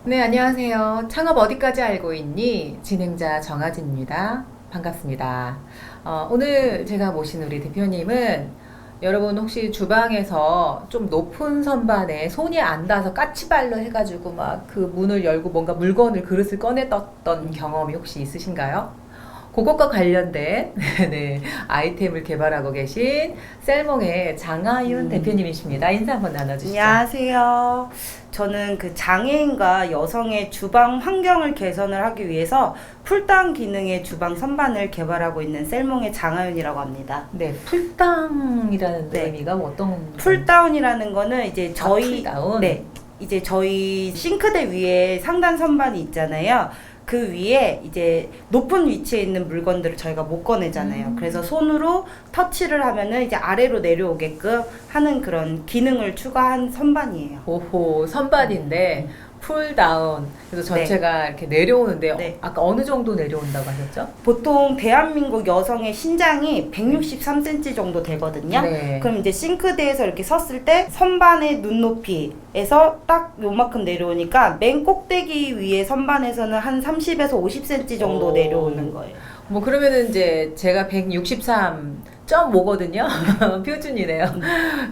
네, 안녕하세요. 창업 어디까지 알고 있니? 진행자 정아진입니다. 반갑습니다. 오늘 제가 모신 우리 대표님은 여러분 혹시 주방에서 좀 높은 선반에 손이 안 닿아서 까치발로 해가지고 막 그 문을 열고 뭔가 물건을 그릇을 꺼내 떴던 경험이 혹시 있으신가요? 그것과 관련된 네, 아이템을 개발하고 계신 셀몽의 장하윤 대표님이십니다. 인사 한번 나눠주시죠. 안녕하세요. 저는 그 장애인과 여성의 주방 환경을 개선을 하기 위해서 풀다운 기능의 주방 선반을 개발하고 있는 셀몽의 장하윤이라고 합니다. 네, 풀당이라는 네. 의미가 어떤? 풀다운이라는 거는 이제 저희 풀다운? 네, 이제 저희 싱크대 위에 상단 선반이 있잖아요. 그 위에 이제 높은 위치에 있는 물건들을 저희가 못 꺼내잖아요. 그래서 손으로 터치를 하면은 이제 아래로 내려오게끔 하는 그런 기능을 추가한 선반이에요. 오호, 선반인데 풀다운. 그래서 네. 전체가 이렇게 내려오는데 네. 아까 어느 정도 내려온다고 하셨죠? 보통 대한민국 여성의 신장이 163cm 정도 되거든요. 네. 그럼 이제 싱크대에서 이렇게 섰을 때 선반의 눈높이에서 딱 요만큼 내려오니까 맨 꼭대기 위에 선반에서는 한 30에서 50cm 정도 오. 내려오는 거예요. 뭐 그러면은 이제 제가 163.5거든요. 표준이네요.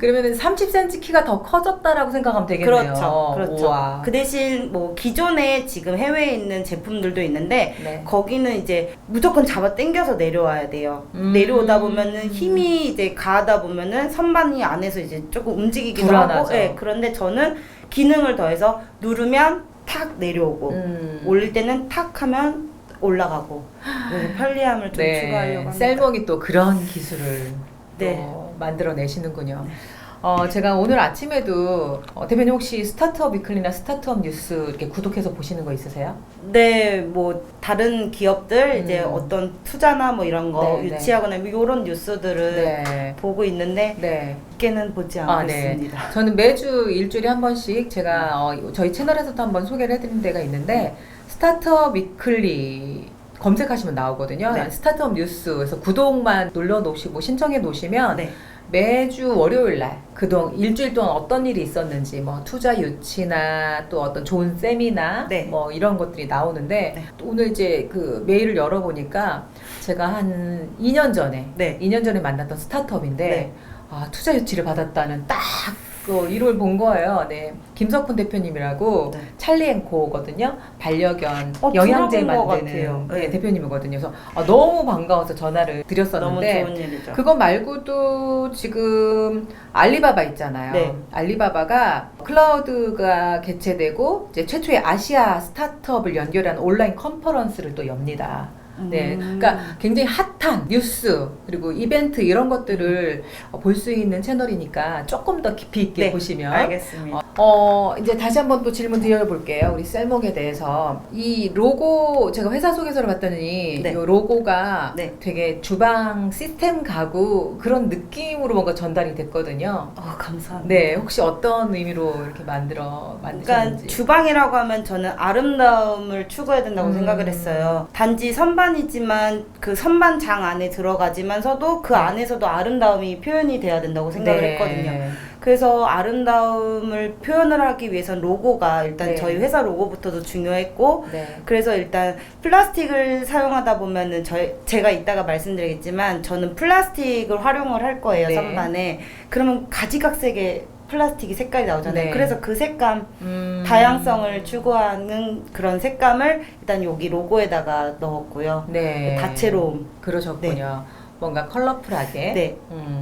그러면은 30cm 키가 더 커졌다라고 생각하면 되겠네요. 그렇죠. 그렇죠. 우와. 그 대신 뭐 기존에 지금 해외에 있는 제품들도 있는데 네. 거기는 이제 무조건 잡아 당겨서 내려와야 돼요. 내려오다 보면은 힘이 이제 가하다 보면은 선반이 안에서 이제 조금 움직이기도 불안하죠. 하고, 예, 그런데 저는 기능을 더해서 누르면 탁 내려오고 올릴 때는 탁 하면 올라가고 그래서 편리함을 좀 추가하려고 합니다. 셀몽이 또 그런 기술을 네. 또 만들어내시는군요. 제가 오늘 아침에도 대표님 혹시 스타트업 위클리나 스타트업 뉴스 이렇게 구독해서 보시는 거 있으세요? 네, 뭐 다른 기업들 이제 어떤 투자나 뭐 이런 거 네, 유치하거나 뭐 이런 뉴스들을 네. 보고 있는데 네. 늦게는 보지 네. 않겠습니다. 저는 매주 일주일에 한 번씩 제가 저희 채널에서도 한번 소개를 해드린 데가 있는데 스타트업 위클리 검색하시면 나오거든요. 네. 스타트업 뉴스 그래서 구독만 눌러 놓으시고 신청해 놓으시면 네. 매주 월요일 날 그동안 일주일 동안 어떤 일이 있었는지 뭐 투자 유치나 또 어떤 좋은 세미나 네. 뭐 이런 것들이 나오는데 네. 또 오늘 이제 그 메일을 열어보니까 제가 한 2년 전에 네. 2년 전에 만났던 스타트업인데 네. 투자 유치를 받았다는 딱 그 이걸 본 거예요. 네, 김석훈 대표님이라고 네. 찰리앤코거든요. 반려견 들어본 영양제 것 만드는 같아요. 네. 대표님이거든요. 그래서 너무 반가워서 전화를 너무 드렸었는데 좋은 일이죠. 그거 말고도 지금 알리바바 있잖아요. 네. 알리바바가 클라우드가 개최되고 이제 최초의 아시아 스타트업을 연결하는 온라인 컨퍼런스를 또 엽니다. 네, 그러니까 굉장히 핫한 뉴스 그리고 이벤트 이런 것들을 볼 수 있는 채널이니까 조금 더 깊이 있게 네, 보시면 알겠습니다. 이제 다시 한번 또 질문 드려볼게요. 우리 셀몽에 대해서. 이 로고, 제가 회사 소개서를 봤더니, 네. 이 로고가 네. 되게 주방 시스템 가구 그런 느낌으로 뭔가 전달이 됐거든요. 감사합니다. 네, 혹시 어떤 의미로 이렇게 그러니까 만드셨는지. 주방이라고 하면 저는 아름다움을 추구해야 된다고 생각을 했어요. 단지 선반이지만 그 선반장 안에 들어가지만서도 그 안에서도 아름다움이 표현이 돼야 된다고 생각을 네. 했거든요. 그래서 아름다움을 표현을 하기 위해선 로고가 일단 네. 저희 회사 로고부터도 중요했고, 네. 그래서 일단 플라스틱을 사용하다 보면은 제가 이따가 말씀드리겠지만 저는 플라스틱을 활용을 할 거예요. 네. 선반에. 그러면 가지각색의 플라스틱이 색깔이 나오잖아요. 네. 그래서 그 색감 다양성을 추구하는 그런 색감을 일단 여기 로고에다가 넣었고요. 네. 다채로움. 그러셨군요. 뭔가 컬러풀하게. 네.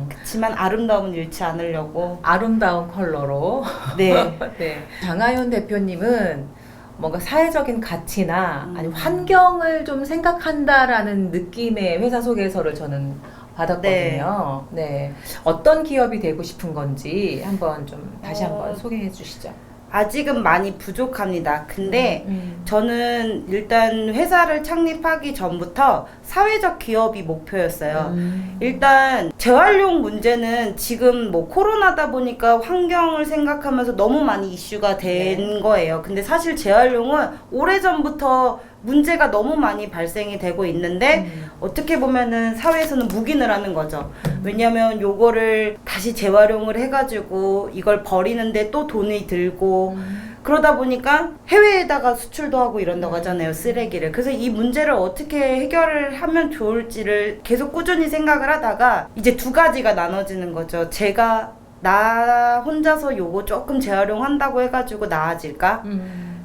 그렇지만 아름다움은 잃지 않으려고. 아름다운 컬러로. 네. 네. 장하윤 대표님은 뭔가 사회적인 가치나 아니면 환경을 좀 생각한다라는 느낌의 회사 소개서를 저는 받았거든요. 네. 어떤 기업이 되고 싶은 건지 한번 좀 다시 한번 소개해 주시죠. 아직은 많이 부족합니다. 근데 저는 일단 회사를 창립하기 전부터 사회적 기업이 목표였어요. 일단 재활용 문제는 지금 뭐 코로나다 보니까 환경을 생각하면서 너무 많이 이슈가 된 거예요. 근데 사실 재활용은 오래전부터 문제가 너무 많이 발생이 되고 있는데 어떻게 보면은 사회에서는 묵인을 하는 거죠. 왜냐면 요거를 다시 재활용을 해가지고 이걸 버리는데 또 돈이 들고 그러다 보니까 해외에다가 수출도 하고 이런다고 하잖아요, 쓰레기를. 그래서 이 문제를 어떻게 해결을 하면 좋을지를 계속 꾸준히 생각을 하다가 이제 두 가지가 나눠지는 거죠. 제가 나 혼자서 요거 조금 재활용한다고 해가지고 나아질까?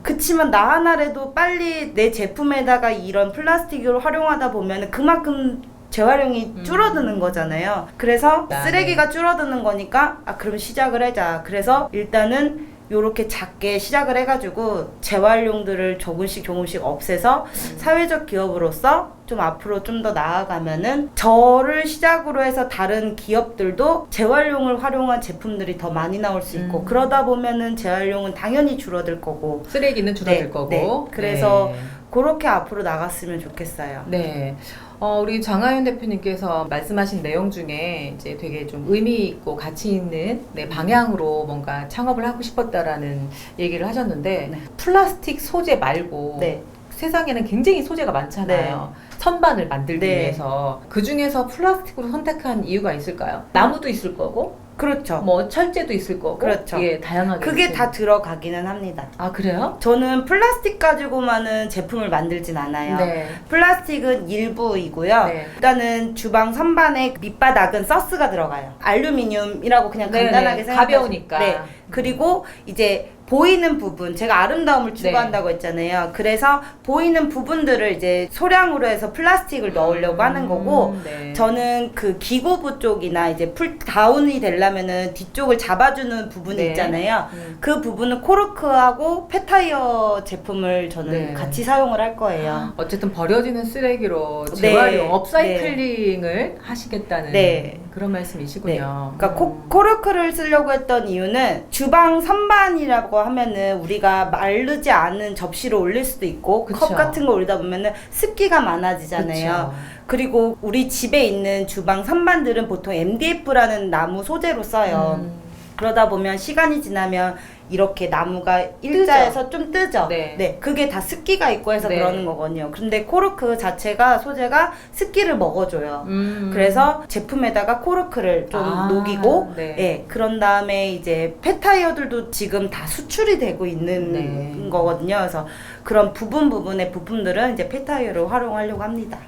그치만 나 하나라도 빨리 내 제품에다가 이런 플라스틱을 활용하다 보면 그만큼 재활용이 줄어드는 거잖아요. 그래서 쓰레기가 줄어드는 거니까 그럼 시작을 하자. 그래서 일단은 요렇게 작게 시작을 해가지고 재활용들을 조금씩 없애서 사회적 기업으로서 좀 앞으로 좀 더 나아가면은 저를 시작으로 해서 다른 기업들도 재활용을 활용한 제품들이 더 많이 나올 수 있고 그러다 보면은 재활용은 당연히 줄어들 거고 쓰레기는 줄어들 네, 거고. 네. 그래서 네. 그렇게 앞으로 나갔으면 좋겠어요. 네. 우리 장하윤 대표님께서 말씀하신 내용 중에 이제 되게 좀 의미 있고 가치 있는 방향으로 뭔가 창업을 하고 싶었다라는 얘기를 하셨는데 네. 플라스틱 소재 말고 네. 세상에는 굉장히 소재가 많잖아요. 선반을 만들기 네. 위해서 그 중에서 플라스틱으로 선택한 이유가 있을까요? 나무도 있을 거고, 그렇죠. 뭐 철제도 있을 거고, 그렇죠. 예, 다양하게. 그게 있을 다 들어가기는 합니다. 아, 그래요? 저는 플라스틱 가지고만은 제품을 만들진 않아요. 네. 플라스틱은 일부이고요. 네. 일단은 주방 선반의 밑바닥은 서스가 들어가요. 알루미늄이라고 그냥 네네. 간단하게 생각하시면 가벼우니까. 네. 그리고 이제 보이는 부분, 제가 아름다움을 네. 추구한다고 했잖아요. 그래서 보이는 부분들을 이제 소량으로 해서 플라스틱을 넣으려고 하는 거고, 네. 저는 그 기고부 쪽이나 이제 풀 다운이 되려면은 뒤쪽을 잡아주는 부분이 네. 있잖아요. 그 부분은 코르크하고 폐타이어 제품을 저는 네. 같이 사용을 할 거예요. 어쨌든 버려지는 쓰레기로 네. 재활용, 업사이클링을 하시겠다는 네. 그런 말씀이시군요. 그러니까 코르크를 쓰려고 했던 이유는 주방 선반이라고 하면은 우리가 마르지 않은 접시로 올릴 수도 있고 그쵸. 컵 같은 거 올리다 보면은 습기가 많아지잖아요. 그쵸. 그리고 우리 집에 있는 주방 선반들은 보통 MDF라는 나무 소재로 써요. 그러다 보면 시간이 지나면 이렇게 나무가 일자에서 좀 뜨죠. 네. 그게 다 습기가 있고 해서 네. 그러는 거거든요. 근데 코르크 자체가 소재가 습기를 먹어줘요. 음. 그래서 제품에다가 코르크를 좀 녹이고, 네. 그런 다음에 이제 폐타이어들도 지금 다 수출이 되고 있는 네. 거거든요. 그래서 그런 부분의 부품들은 이제 폐타이어를 활용하려고 합니다.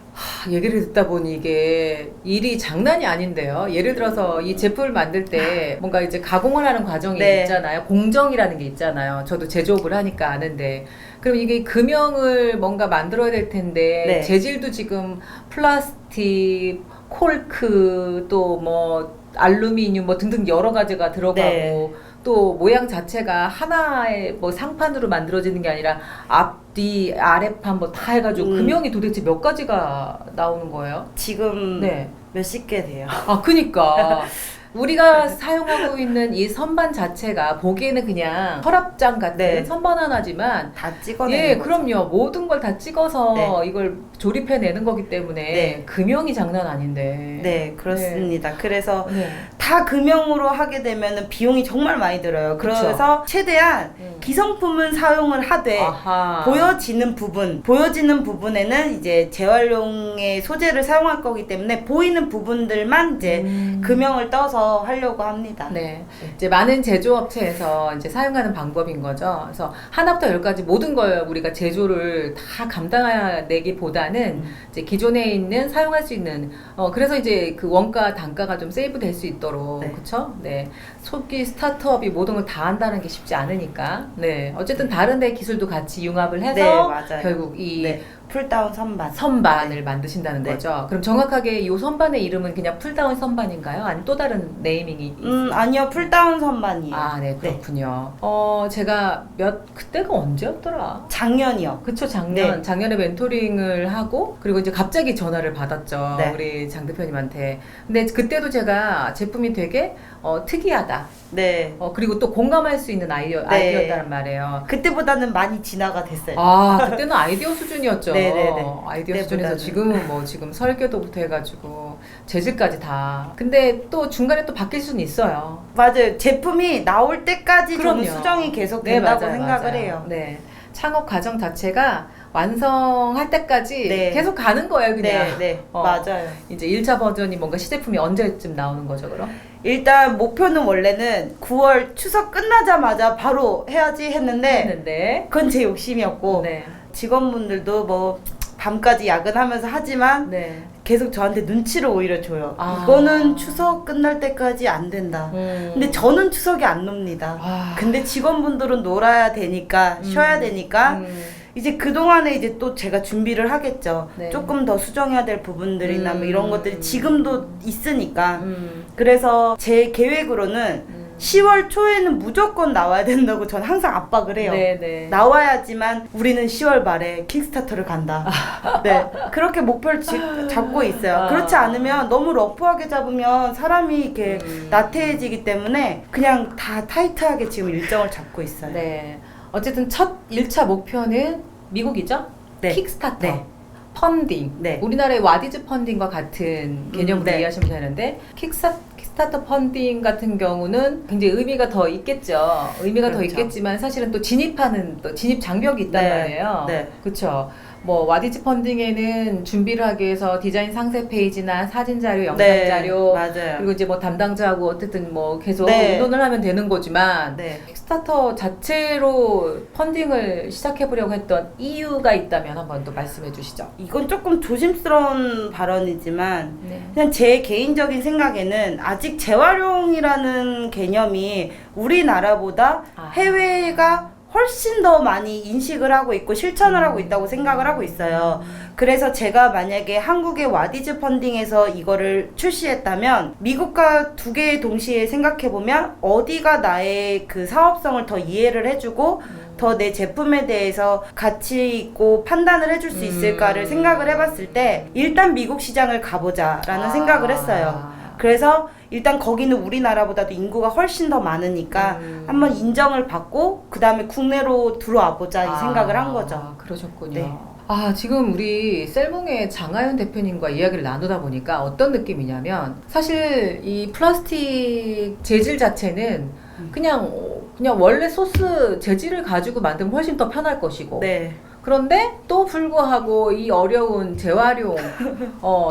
얘기를 듣다 보니 이게 일이 장난이 아닌데요. 예를 들어서 이 제품을 만들 때 뭔가 이제 가공을 하는 과정이 네. 있잖아요. 공정이라는 게 있잖아요. 저도 제조업을 하니까 아는데. 그럼 이게 금형을 뭔가 만들어야 될 텐데 네. 재질도 지금 플라스틱, 콜크, 또 뭐 알루미늄 뭐 등등 여러 가지가 들어가고 네. 또 모양 자체가 하나의 뭐 상판으로 만들어지는 게 아니라 앞뒤 아래판 뭐 다 해가지고 금형이 도대체 몇 가지가 나오는 거예요? 지금 네. 몇십 개 돼요. 아, 그니까. 우리가 사용하고 있는 이 선반 자체가 보기에는 그냥 서랍장 같은 네. 선반 하나지만 다 찍어내는 예, 거죠. 그럼요. 모든 걸 다 찍어서 네. 이걸 조립해내는 거기 때문에 네. 금형이 장난 아닌데. 네, 그렇습니다. 그래서 네. 다 금형으로 하게 되면 비용이 정말 많이 들어요. 그쵸. 그래서 최대한 기성품은 사용을 하되 아하. 보여지는 부분에는 이제 재활용의 소재를 사용할 거기 때문에 보이는 부분들만 이제 금형을 떠서 하려고 합니다. 네. 이제 많은 제조업체에서 이제 사용하는 방법인 거죠. 그래서 하나부터 열까지 모든 걸 우리가 제조를 다 감당하기보다는 이제 기존에 있는 사용할 수 있는 그래서 이제 그 원가 단가가 좀 세이브 될 수 있도록 네. 그렇죠? 네. 초기 스타트업이 모든 걸 다 한다는 게 쉽지 않으니까. 네. 어쨌든 다른 데 기술도 같이 융합을 해서 네, 맞아요. 결국 이 네, 풀다운 선반. 선반을 만드신다는 네. 거죠. 그럼 정확하게 이 선반의 이름은 그냥 풀다운 선반인가요? 아니면 또 다른 네이밍이 아니요, 풀다운 선반이에요. 아, 네, 그렇군요. 제가 그때가 언제였더라? 작년이요. 그쵸, 작년. 네. 작년에 멘토링을 하고, 그리고 이제 갑자기 전화를 받았죠. 네. 우리 장 대표님한테. 근데 그때도 제가 제품이 되게, 특이하다. 네. 그리고 또 공감할 수 있는 아이디어였다는 말이에요. 그때보다는 많이 진화가 됐어요. 아, 그때는 아이디어 수준이었죠. 네네네. 아이디어 그때보다는. 수준에서 지금은 뭐 지금 설계도부터 해가지고 재질까지 다. 근데 또 중간에 또 바뀔 수는 있어요. 맞아요. 제품이 나올 때까지 저는 그럼요. 수정이 계속 네, 된다고 맞아요, 생각을 맞아요. 해요. 네. 창업 과정 자체가 완성할 때까지 네. 계속 가는 거예요, 그냥. 네, 네, 어. 맞아요. 이제 1차 버전이 뭔가 시제품이 언제쯤 나오는 거죠, 그럼? 일단 목표는 원래는 9월 추석 끝나자마자 바로 해야지 했는데 그건 제 욕심이었고 네. 직원분들도 뭐 밤까지 야근하면서 하지만 네. 계속 저한테 눈치를 오히려 줘요. 아. 이거는 추석 끝날 때까지 안 된다. 근데 저는 추석이 안 놉니다. 아. 근데 직원분들은 놀아야 되니까 쉬어야 되니까 이제 그동안에 이제 또 제가 준비를 하겠죠. 네. 조금 더 수정해야 될 부분들이나 뭐 이런 것들이 지금도 있으니까. 그래서 제 계획으로는 10월 초에는 무조건 나와야 된다고 저는 항상 압박을 해요. 네네. 나와야지만 우리는 10월 말에 킥스타터를 간다. 네, 그렇게 목표를 잡고 있어요. 아. 그렇지 않으면 너무 러프하게 잡으면 사람이 이렇게 나태해지기 때문에 그냥 다 타이트하게 지금 일정을 잡고 있어요. 네. 어쨌든 첫 1차 목표는 미국이죠? 네. 킥스타터. 네. 펀딩. 네. 우리나라의 와디즈 펀딩과 같은 개념으로 네. 이해하시면 되는데 킥스타터 펀딩 같은 경우는 굉장히 의미가 더 있겠죠. 의미가 더 그렇죠. 있겠지만 사실은 또 진입하는 또 진입 장벽이 있단 네. 말이에요. 네. 그렇죠. 뭐 와디즈 펀딩에는 준비를 하기 위해서 디자인 상세 페이지나 사진 자료, 영상 네. 자료 맞아요. 그리고 이제 뭐 담당자하고 어쨌든 뭐 계속 네. 의논을 하면 되는 거지만 네. 킥스타터 자체로 펀딩을 시작해 보려고 했던 이유가 있다면 한번 또 말씀해 주시죠. 이건 조금 조심스러운 발언이지만 네. 그냥 제 개인적인 생각에는 아직 재활용이라는 개념이 우리나라보다 아. 해외가 훨씬 더 많이 인식을 하고 있고 실천을 하고 있다고 생각을 하고 있어요. 그래서 제가 만약에 한국의 와디즈 펀딩에서 이거를 출시했다면 미국과 두 개 동시에 생각해보면 어디가 나의 그 사업성을 더 이해를 해주고 더 내 제품에 대해서 가치 있고 판단을 해줄 수 있을까를 생각을 해봤을 때 일단 미국 시장을 가보자라는 생각을 했어요. 그래서 일단 거기는 우리나라보다도 인구가 훨씬 더 많으니까 한번 인정을 받고 그 다음에 국내로 들어와 보자 이 생각을 한 거죠. 그러셨군요. 네. 지금 우리 셀몽의 장하윤 대표님과 이야기를 나누다 보니까 어떤 느낌이냐면 사실 이 플라스틱 재질 자체는 그냥 원래 소스 재질을 가지고 만들면 훨씬 더 편할 것이고 네. 그런데 또 불구하고 이 어려운 재활용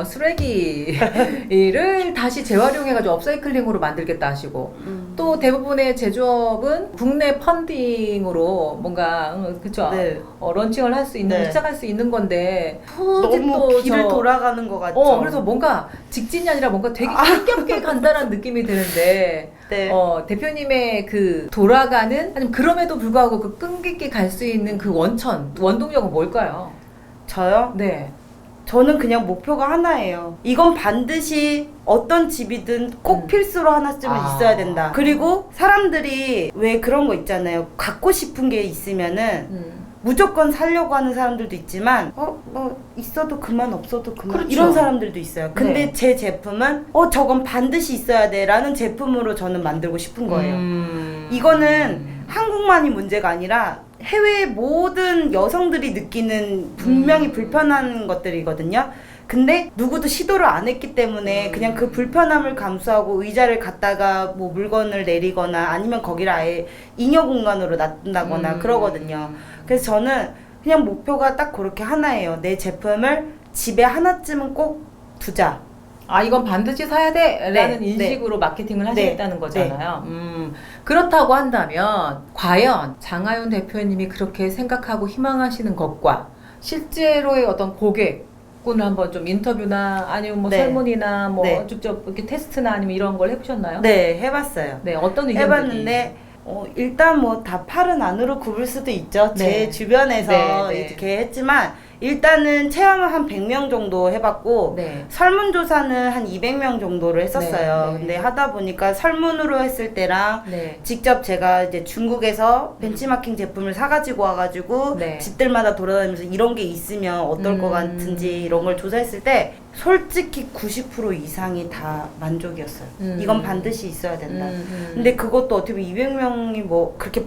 쓰레기를 다시 재활용해가지고 업사이클링으로 만들겠다 하시고 또 대부분의 제조업은 국내 펀딩으로 뭔가 그쵸 네. 런칭을 할 수 있는 네. 시작할 수 있는 건데 너무 길을 돌아가는 것 같죠. 그래서 뭔가 직진이 아니라 뭔가 되게 끈겹게 간다는 느낌이 드는데 네. 대표님의 그 돌아가는 아니면 그럼에도 불구하고 그 끈기있게 갈 수 있는 그 원동력은 뭘까요? 저요? 네. 저는 그냥 목표가 하나예요. 이건 반드시 어떤 집이든 꼭 필수로 하나쯤은 있어야 된다. 그리고 사람들이 왜 그런 거 있잖아요. 갖고 싶은 게 있으면은 무조건 살려고 하는 사람들도 있지만 뭐 있어도 그만 없어도 그만 그렇죠. 이런 사람들도 있어요. 근데 네. 제 제품은 저건 반드시 있어야 돼 라는 제품으로 저는 만들고 싶은 거예요. 이거는 한국만이 문제가 아니라 해외의 모든 여성들이 느끼는 분명히 불편한 것들이거든요. 근데 누구도 시도를 안 했기 때문에 그냥 그 불편함을 감수하고 의자를 갖다가 뭐 물건을 내리거나 아니면 거기를 아예 잉여 공간으로 놔둔다거나 그러거든요. 그래서 저는 그냥 목표가 딱 그렇게 하나예요. 내 제품을 집에 하나쯤은 꼭 두자. 이건 반드시 사야 돼 라는 네, 인식으로 마케팅을 하시겠다는 네, 거잖아요. 그렇다고 한다면 과연 장하윤 대표님이 그렇게 생각하고 희망하시는 것과 실제로의 어떤 고객분을 한번 좀 인터뷰나 아니면 뭐 네. 설문이나 뭐 네. 직접 이렇게 테스트나 아니면 이런 걸 해보셨나요? 네, 해봤어요. 네, 어떤 의견들이? 해봤는데 일단 뭐 다 팔은 안으로 굽을 수도 있죠. 네. 제 주변에서 네, 네. 이렇게 했지만 일단은 체험을 한 100명 정도 해봤고 네. 설문조사는 한 200명 정도를 했었어요. 네, 네. 근데 하다 보니까 설문으로 했을 때랑 네. 직접 제가 이제 중국에서 벤치마킹 제품을 사가지고 와가지고 네. 집들마다 돌아다니면서 이런 게 있으면 어떨 것 같은지 이런 걸 조사했을 때 솔직히 90% 이상이 다 만족이었어요. 이건 반드시 있어야 된다. 근데 그것도 어떻게 보면 200명이 뭐 그렇게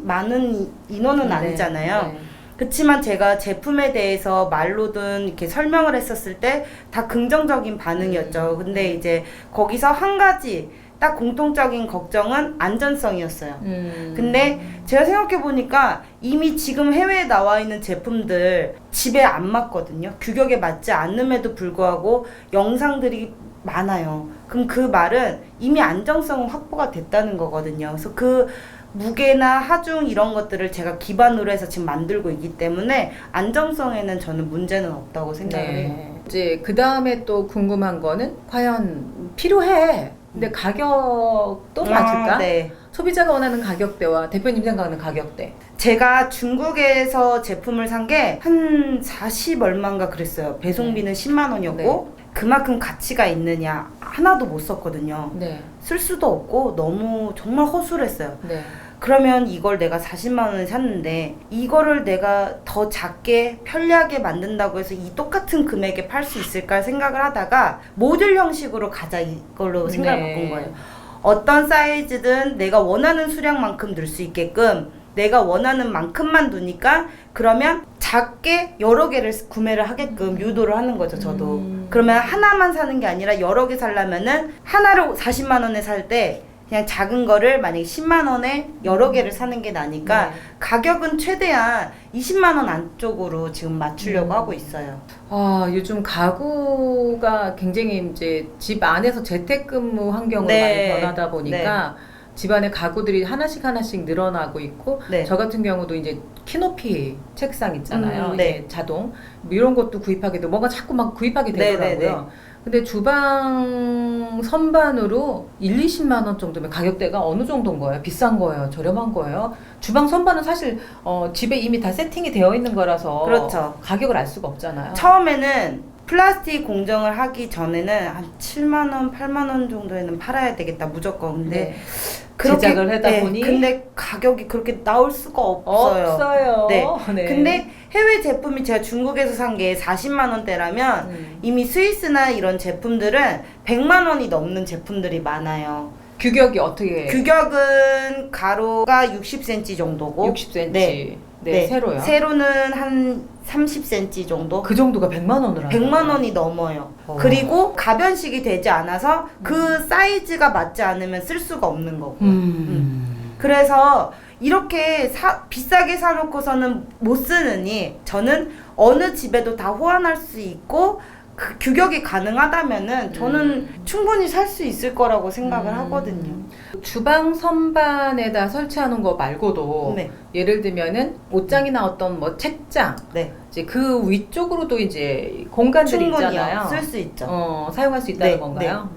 많은 인원은 아니잖아요. 네. 그렇지만 제가 제품에 대해서 말로든 이렇게 설명을 했었을 때 다 긍정적인 반응이었죠. 근데 이제 거기서 한 가지 딱 공통적인 걱정은 안전성이었어요. 음. 근데 제가 생각해보니까 이미 지금 해외에 나와 있는 제품들 집에 안 맞거든요. 규격에 맞지 않음에도 불구하고 영상들이 많아요. 그럼 그 말은 이미 안정성은 확보가 됐다는 거거든요. 그래서 그 무게나 하중 이런 것들을 제가 기반으로 해서 지금 만들고 있기 때문에 안정성에는 저는 문제는 없다고 생각을 해요. 이제 그 다음에 또 궁금한 거는 과연 필요해. 근데 가격도 맞을까? 네. 소비자가 원하는 가격대와 대표님 생각하는 가격대. 제가 중국에서 제품을 산 게 한 40 얼마인가 그랬어요. 배송비는 10만 원이었고 그만큼 가치가 있느냐 하나도 못 썼거든요. 네. 쓸 수도 없고 너무 정말 허술했어요. 네. 그러면 이걸 내가 40만 원에 샀는데 이거를 내가 더 작게 편리하게 만든다고 해서 이 똑같은 금액에 팔 수 있을까 생각을 하다가 모듈 형식으로 가자 이걸로 생각을 네. 바꾼 거예요. 어떤 사이즈든 내가 원하는 수량만큼 넣을 수 있게끔 내가 원하는 만큼만 두니까 그러면 작게 여러 개를 구매를 하게끔 유도를 하는 거죠, 저도. 그러면 하나만 사는 게 아니라 여러 개 살려면은 하나를 40만 원에 살 때 그냥 작은 거를 만약에 10만 원에 여러 개를 사는 게 나니까 네. 가격은 최대한 20만 원 안쪽으로 지금 맞추려고 하고 있어요. 아, 요즘 가구가 굉장히 이제 집 안에서 재택근무 환경으로 네. 많이 변하다 보니까 집안에 가구들이 하나씩 늘어나고 있고 네. 저 같은 경우도 이제 키높이 책상 있잖아요. 네. 이게 자동 뭐 이런 것도 구입하게 되고 뭔가 자꾸 막 구입하게 네, 되더라고요. 근데 주방 선반으로 20만 원 정도면 가격대가 어느 정도인 거예요? 비싼 거예요? 저렴한 거예요? 주방 선반은 사실 집에 이미 다 세팅이 되어 있는 거라서 그렇죠. 가격을 알 수가 없잖아요. 처음에는 플라스틱 공정을 하기 전에는 한 7만 원, 8만 원 정도에는 팔아야 되겠다 무조건. 근데 제작을 하다 보니 근데 가격이 그렇게 나올 수가 없어요. 네. 네. 근데 해외 제품이 제가 중국에서 산 게 40만 원대라면 이미 스위스나 이런 제품들은 100만 원이 넘는 제품들이 많아요. 규격이 어떻게? 규격은 가로가 60cm 정도고 60cm. 네. 네, 세로요. 세로는 한 30cm 정도. 그 정도가 100만 원을 하는 100만 거예요? 원이 넘어요. 그리고 가변식이 되지 않아서 그 사이즈가 맞지 않으면 쓸 수가 없는 거고. 그래서 이렇게 비싸게 사놓고서는 못 쓰느니 저는 어느 집에도 다 호환할 수 있고 그 규격이 가능하다면은 저는 충분히 살 수 있을 거라고 생각을 하거든요. 주방 선반에다 설치하는 거 말고도 네. 예를 들면은 옷장이나 어떤 뭐 책장 네. 이제 그 위쪽으로도 이제 공간들이 있잖아요. 충분히요. 쓸 수 있죠. 사용할 수 있다는 네, 건가요?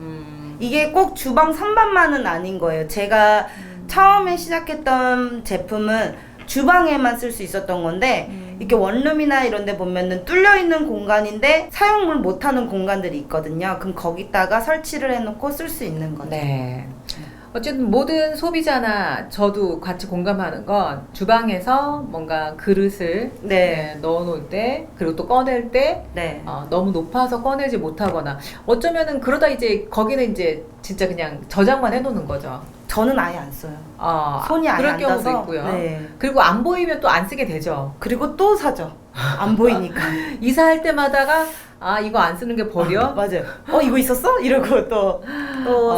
이게 꼭 주방 선반만은 아닌 거예요. 제가 처음에 시작했던 제품은 주방에만 쓸 수 있었던 건데 이렇게 원룸이나 이런 데 보면은 뚫려 있는 공간인데 사용을 못하는 공간들이 있거든요. 그럼 거기다가 설치를 해놓고 쓸 수 있는 거죠. 네. 어쨌든 모든 소비자나 저도 같이 공감하는 건 주방에서 뭔가 그릇을 넣어놓을 때 그리고 또 꺼낼 때 네. 너무 높아서 꺼내지 못하거나 어쩌면은 그러다 이제 거기는 이제 진짜 그냥 저장만 해놓는 거죠. 저는 아예 안 써요. 손이 아예 그럴 안 경우도 닿아서. 있고요. 네. 그리고 안 보이면 또 안 쓰게 되죠. 그리고 또 사죠. 안 보이니까. 이사할 때마다가 이거 안 쓰는 게 버려? 맞아요. 이거 있었어? 이러고 또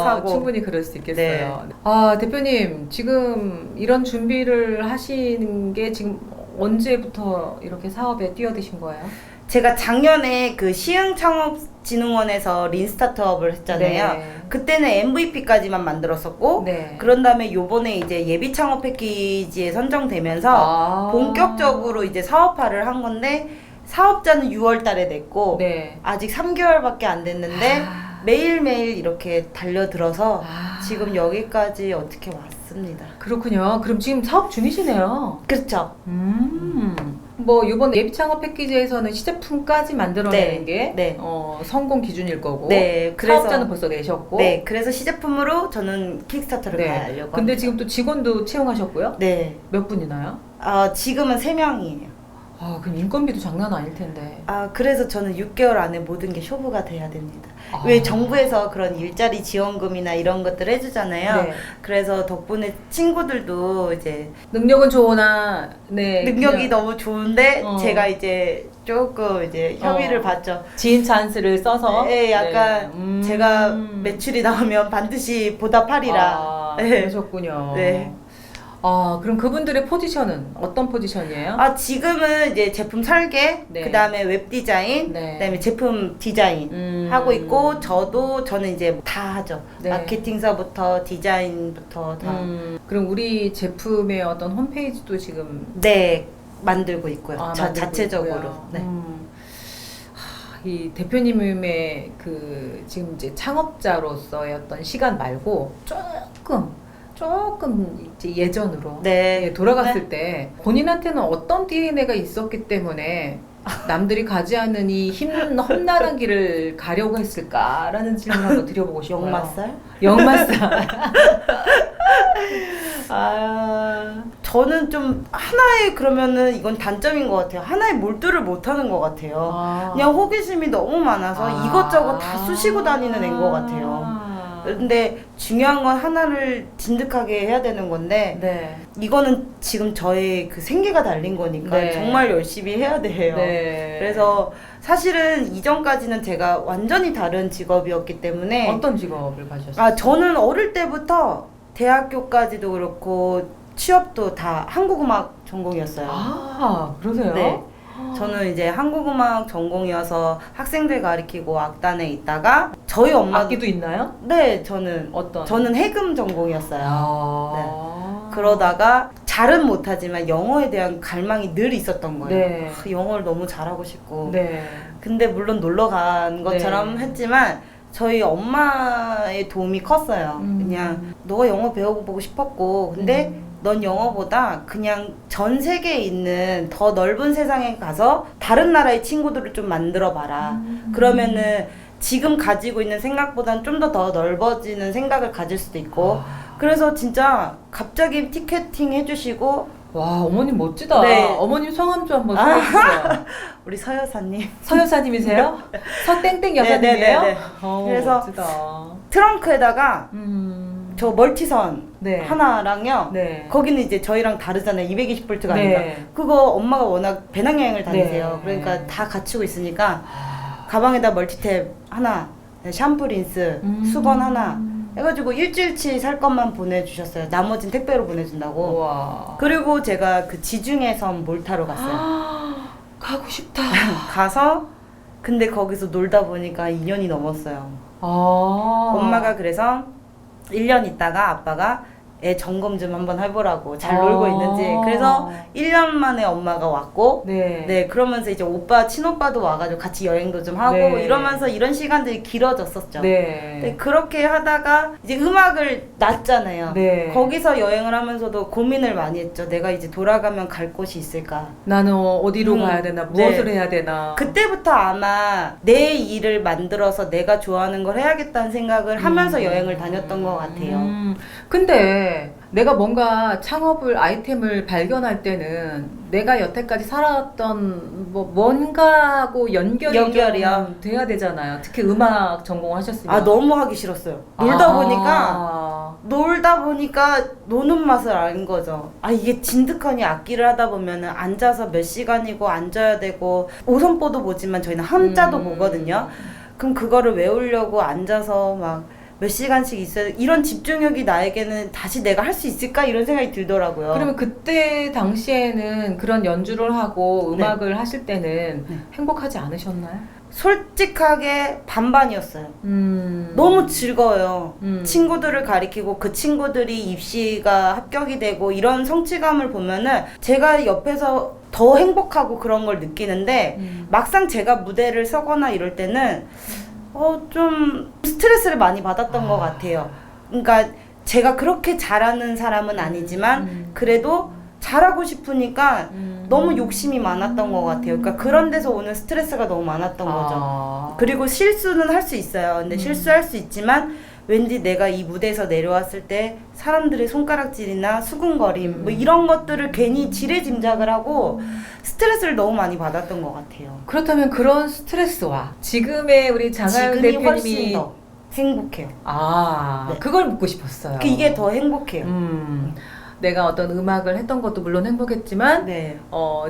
사고. 충분히 그럴 수 있겠어요. 네. 대표님 지금 이런 준비를 하시는 게 지금 언제부터 이렇게 사업에 뛰어드신 거예요? 제가 작년에 그 시흥창업진흥원에서 린스타트업을 했잖아요. 네. 그때는 MVP까지만 만들었었고 네. 그런 다음에 요번에 이제 예비 창업 패키지에 선정되면서 본격적으로 이제 사업화를 한 건데 사업자는 6월 달에 냈고 아직 3개월밖에 안 됐는데 매일매일 이렇게 달려들어서 지금 여기까지 어떻게 왔습니다. 그렇군요. 그럼 지금 사업 중이시네요. 그렇죠. 뭐 이번 예비 창업 패키지에서는 시제품까지 만들어내는 게 네. 성공 기준일 거고 그래서 사업자는 벌써 내셨고 그래서 시제품으로 저는 킥스타터를 가려고 근데 지금 또 직원도 채용하셨고요? 네. 몇 분이나요? 지금은 3명이에요. 아, 그럼 인건비도 장난 아닐 텐데. 아, 그래서 저는 6개월 안에 모든 게 쇼부가 돼야 됩니다. 아. 왜 정부에서 그런 일자리 지원금이나 이런 것들 해주잖아요. 네. 그래서 덕분에 친구들도 이제 능력은 좋으나, 네. 능력이 그냥 너무 좋은데 어. 제가 이제 조금 이제 협의를 받죠. 지인 찬스를 써서. 네, 약간 네. 제가 매출이 나오면 반드시 보답하리라. 아, 네. 그러셨군요. 네. 아, 그럼 그분들의 포지션은 어떤 포지션이에요? 아, 지금은 이제 제품 설계, 네. 그다음에 웹 디자인, 네. 그다음에 제품 디자인 하고 있고 저는 이제 다 하죠. 네. 마케팅서부터 디자인부터 다. 그럼 우리 제품의 어떤 홈페이지도 지금 네, 만들고 있고요. 만들고 자체적으로. 있고요. 네. 이 대표님의 그 지금 이제 창업자로서의 어떤 시간 말고 조금 이제 예전으로 네. 돌아갔을 때 본인한테는 어떤 DNA가 있었기 때문에 남들이 가지 않는 이 험난한 길을 가려고 했을까라는 질문을 한번 드려보고 싶어요. 역마살? 역마살. 아, 저는 좀 하나의 그러면은 이건 단점인 것 같아요. 하나에 몰두를 못하는 것 같아요. 그냥 호기심이 너무 많아서 이것저것 다 쑤시고 다니는 애인 것 같아요. 근데 중요한 건 하나를 진득하게 해야 되는 건데 네. 이거는 지금 저의 그 생계가 달린 거니까 네. 정말 열심히 해야 돼요. 네. 그래서 사실은 이전까지는 제가 완전히 다른 직업이었기 때문에 어떤 직업을 가셨어요? 아, 저는 어릴 때부터 대학교까지도 그렇고 취업도 다 한국음악 전공이었어요. 아, 그러세요? 네. 저는 이제 한국음악 전공이어서 학생들 가르치고 악단에 있다가 저희 엄마 악기도 있나요? 네, 저는 해금 전공이었어요. 아. 그러다가 잘은 못하지만 영어에 대한 갈망이 늘 있었던 거예요. 네. 영어를 너무 잘하고 싶고. 네. 근데 물론 놀러 간 것처럼 네. 했지만 저희 엄마의 도움이 컸어요. 그냥 너가 영어 배워보고 싶었고 근데 넌 영어보다 그냥 전 세계에 있는 더 넓은 세상에 가서 다른 나라의 친구들을 좀 만들어 봐라. 그러면은 지금 가지고 있는 생각보다는 좀 더 넓어지는 생각을 가질 수도 있고. 그래서 진짜 갑자기 티켓팅 해주시고. 와, 어머님 멋지다. 네. 어머님 성함 좀 한번 소개해주세요. 우리 서 여사님. 서 여사님이세요? 서땡땡 여사님이에요? 네네네네. 그래서 멋지다. 트렁크에다가 저 멀티선 네. 하나랑요. 네. 거기는 이제 저희랑 다르잖아요. 220V가 네. 아니라. 그거 엄마가 워낙 배낭여행을 다니세요. 네. 그러니까 다 갖추고 있으니까 가방에다 멀티탭 하나, 샴푸 린스, 수건 하나 해가지고 일주일치 살 것만 보내주셨어요. 나머진 택배로 보내준다고. 우와. 그리고 제가 그 지중해 섬 몰타로 갔어요. 가고 싶다. 가서 근데 거기서 놀다 보니까 2년이 넘었어요. 엄마가 그래서 1년 있다가 아빠가 애 점검 좀 한번 해보라고 잘 놀고 있는지. 그래서 1년 만에 엄마가 왔고 네. 네, 그러면서 이제 친오빠도 와가지고 같이 여행도 좀 하고 네. 이러면서 이런 시간들이 길어졌었죠. 네. 네, 그렇게 하다가 이제 음악을 놨잖아요. 네. 거기서 여행을 하면서도 고민을 많이 했죠. 내가 이제 돌아가면 갈 곳이 있을까. 나는 어디로 가야 되나, 무엇을 네. 해야 되나. 그때부터 아마 내 일을 만들어서 내가 좋아하는 걸 해야겠다는 생각을 하면서 여행을 다녔던 것 같아요. 근데 내가 뭔가 창업을 아이템을 발견할 때는 내가 여태까지 살아왔던 뭔가하고 연결이요? 좀 돼야 되잖아요. 특히 음악 전공하셨으면. 아, 너무 하기 싫었어요. 놀다 보니까 노는 맛을 알 거죠. 아, 이게 진득하니 악기를 하다 보면은 앉아서 몇 시간이고 앉아야 되고 오선보도 보지만 저희는 한자도 보거든요. 그럼 그거를 외우려고 앉아서 막 몇 시간씩 있어야 이런 집중력이 나에게는 다시 내가 할 수 있을까 이런 생각이 들더라고요. 그러면 그때 당시에는 그런 연주를 하고 음악을 하실 때는 행복하지 않으셨나요? 솔직하게 반반이었어요. 너무 즐거워요. 친구들을 가리키고 그 친구들이 입시가 합격이 되고 이런 성취감을 보면은 제가 옆에서 더 행복하고 그런 걸 느끼는데 막상 제가 무대를 서거나 이럴 때는 좀 스트레스를 많이 받았던 것 같아요. 그러니까 제가 그렇게 잘하는 사람은 아니지만 그래도 잘하고 싶으니까 너무 욕심이 많았던 것 같아요. 그러니까 그런 데서 오는 스트레스가 너무 많았던 거죠. 그리고 실수는 할 수 있어요. 근데 실수할 수 있지만 왠지 내가 이 무대에서 내려왔을 때 사람들의 손가락질이나 수군거림 뭐 이런 것들을 괜히 지레짐작을 하고 스트레스를 너무 많이 받았던 것 같아요. 그렇다면 그런 스트레스와 지금의 우리 장하윤 지금이 훨씬 대표님이 더 행복해요. 네. 그걸 묻고 싶었어요. 이게 더 행복해요. 내가 어떤 음악을 했던 것도 물론 행복했지만 네.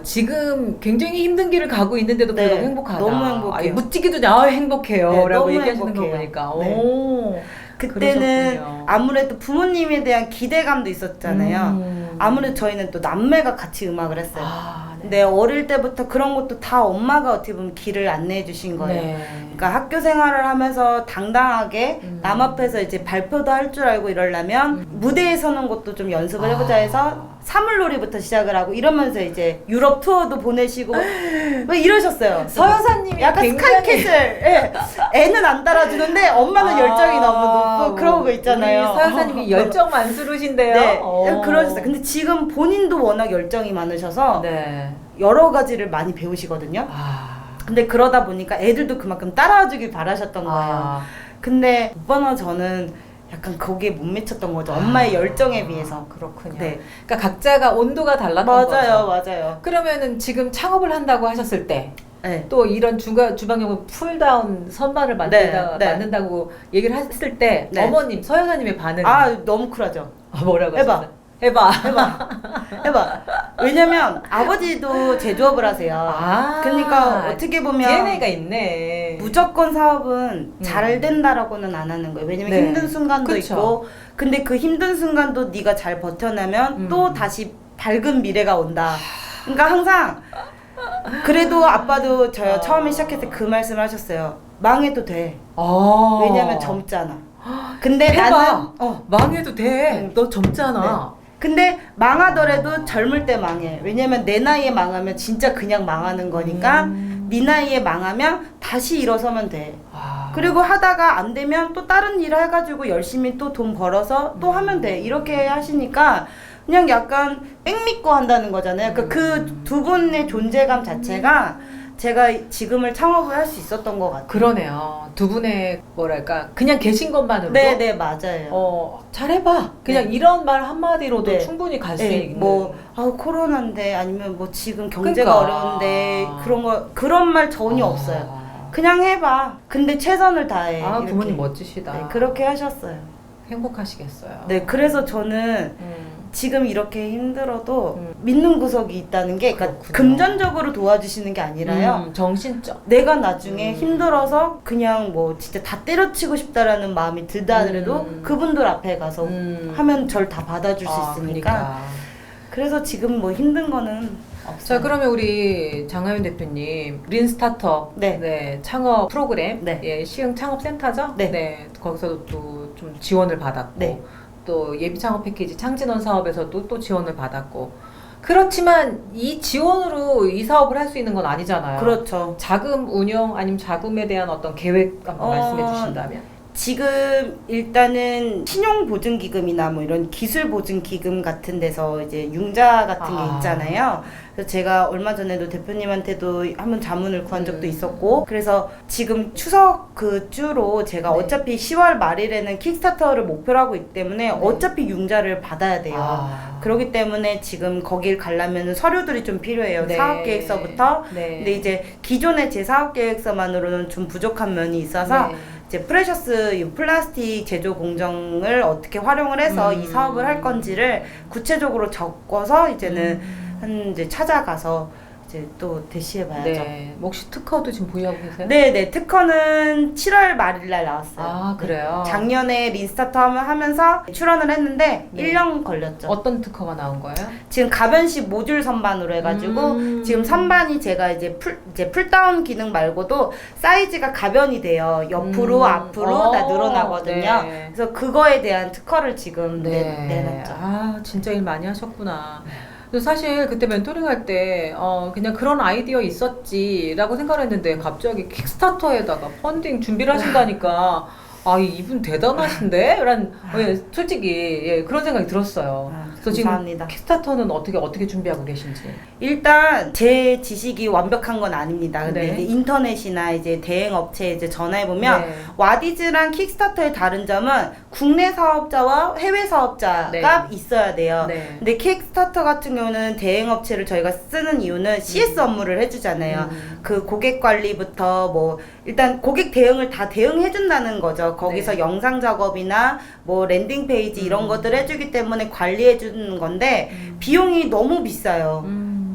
지금 굉장히 힘든 길을 가고 있는데도 네. 불구하고 행복하다. 너무 행복해요. 묻지기도 전에 행복해요. 네, 라고 너무 얘기하시는 거 행복해요. 보니까. 네. 오, 그때는 그러셨군요. 아무래도 부모님에 대한 기대감도 있었잖아요. 아무래도 저희는 또 남매가 같이 음악을 했어요. 네. 근데 어릴 때부터 그런 것도 다 엄마가 어떻게 보면 길을 안내해 주신 거예요. 네. 그러니까 학교 생활을 하면서 당당하게 음. 남 앞에서 이제 발표도 할 줄 알고 이러려면 무대에 서는 것도 좀 연습을 해보자 해서 사물놀이부터 시작을 하고 이러면서 이제 유럽 투어도 보내시고 뭐 이러셨어요. 서 여사님이 약간 굉장히 스카이캐슬. 예. 애는 안 따라주는데 엄마는 열정이 너무 높고 그런 거 있잖아요. 우리 서 여사님이 열정 만수르신데요. 네, 그러셨어요. 근데 지금 본인도 워낙 열정이 많으셔서 네. 여러 가지를 많이 배우시거든요. 근데 그러다 보니까 애들도 그만큼 따라와주길 바라셨던 거예요. 근데 오빠나 저는 약간 거기에 못 미쳤던 거죠. 엄마의 열정에 비해서. 그렇군요. 네. 그러니까 각자가 온도가 달랐던 맞아요, 거죠. 맞아요. 그러면은 지금 창업을 한다고 하셨을 때 네. 또 이런 주방용품 풀다운 선반을 네. 만든다고 얘기를 했을 때 네. 어머님, 서 여사님의 반응이 너무 쿨하죠. 뭐라고 해봐. 하셨어요? 해봐. 해봐. 왜냐면 아버지도 제조업을 하세요. 그러니까 어떻게 보면 DNA가 있네. 무조건 사업은 잘 된다라고는 안 하는 거예요. 왜냐면 네. 힘든 순간도 그쵸. 있고, 근데 그 힘든 순간도 네가 잘 버텨내면 또 다시 밝은 미래가 온다. 그러니까 항상 그래도 아빠도 저 처음에 시작했을 때 그 말씀을 하셨어요. 망해도 돼. 왜냐면 젊잖아. 근데 해봐. 나는 망해도 돼. 너 젊잖아. 근데 망하더라도 젊을 때 망해. 왜냐면 내 나이에 망하면 진짜 그냥 망하는 거니까 네 나이에 망하면 다시 일어서면 돼. 그리고 하다가 안 되면 또 다른 일을 해가지고 열심히 또 돈 벌어서 또 하면 돼. 이렇게 하시니까 그냥 약간 뺑 믿고 한다는 거잖아요. 그 두 분의 존재감 자체가 제가 지금을 창업을 할 수 있었던 것 같아요. 그러네요. 두 분의 뭐랄까 그냥 계신 것만으로도 네, 맞아요. 잘해봐. 그냥 이런 말 한마디로도 네. 충분히 갈 수 네, 있는. 코로나인데 아니면 뭐 지금 경제가 그러니까. 어려운데 그런 말 전혀 없어요. 그냥 해봐. 근데 최선을 다해. 이렇게. 부모님 멋지시다. 네, 그렇게 하셨어요. 행복하시겠어요. 네, 그래서 저는 지금 이렇게 힘들어도 믿는 구석이 있다는 게, 그러니까 그렇군요. 금전적으로 도와주시는 게 아니라요. 정신적. 내가 나중에 힘들어서 그냥 뭐 진짜 다 때려치고 싶다라는 마음이 들다 하더라도 그분들 앞에 가서 하면 절 다 받아줄 수 있으니까. 그러니까. 그래서 지금 뭐 힘든 거는 없어요. 자, 그러면 우리 장하윤 대표님 린 스타트업 창업 프로그램 시흥 창업센터죠? 네. 거기서도 또 좀 지원을 받았고 네. 또 예비 창업 패키지 창진원 사업에서도 또 지원을 받았고 그렇지만 이 지원으로 이 사업을 할 수 있는 건 아니잖아요. 그렇죠. 자금 운영 아니면 자금에 대한 어떤 계획 한번 말씀해 주신다면. 지금 일단은 신용보증기금이나 뭐 이런 기술보증기금 같은 데서 이제 융자 같은 게 있잖아요. 그래서 제가 얼마 전에도 대표님한테도 한번 자문을 구한 적도 있었고, 그래서 지금 추석 그 주로 제가 어차피 10월 말일에는 킥스타터를 목표로 하고 있기 때문에 어차피 융자를 받아야 돼요. 그렇기 때문에 지금 거길 가려면 서류들이 좀 필요해요. 사업계획서부터. 근데 이제 기존의 제 사업계획서만으로는 좀 부족한 면이 있어서 이제 프레셔스 이 플라스틱 제조 공정을 어떻게 활용을 해서 이 사업을 할 건지를 구체적으로 적어서 이제는 이제 찾아가서 이제 또 대시해봐야죠. 네. 혹시 특허도 지금 보유하고 계세요? 네. 특허는 7월 말일날 나왔어요. 그래요? 작년에 린스타터 하면서 출원을 했는데 1년 걸렸죠. 어떤 특허가 나온 거예요? 지금 가변식 모듈 선반으로 해가지고 지금 선반이 제가 이제 풀다운 기능 말고도 사이즈가 가변이 돼요. 옆으로 앞으로 다 늘어나거든요. 그래서 그거에 대한 특허를 지금 내놨죠. 진짜 일 많이 하셨구나. 근데 사실 그때 멘토링 할 때 그냥 그런 아이디어 있었지라고 생각을 했는데 갑자기 킥스타터에다가 펀딩 준비를 하신다니까 이분 대단하신데? 라는 솔직히 그런 생각이 들었어요. 그래서 지금 감사합니다. 킥스타터는 어떻게 준비하고 계신지. 일단 제 지식이 완벽한 건 아닙니다. 근데 네. 이제 인터넷이나 이제 대행 업체에 이제 전화해 보면 네. 와디즈랑 킥스타터의 다른 점은 국내 사업자와 해외 사업자가 네. 있어야 돼요. 네. 근데 킥스타터 같은 경우는 대행 업체를 저희가 쓰는 이유는 CS 업무를 해주잖아요. 그 고객 관리부터 뭐 일단 고객 대응을 다 대응해 준다는 거죠. 거기서 네. 영상 작업이나 뭐 랜딩 페이지 이런 것들 해주기 때문에 관리해 주는 건데 비용이 너무 비싸요.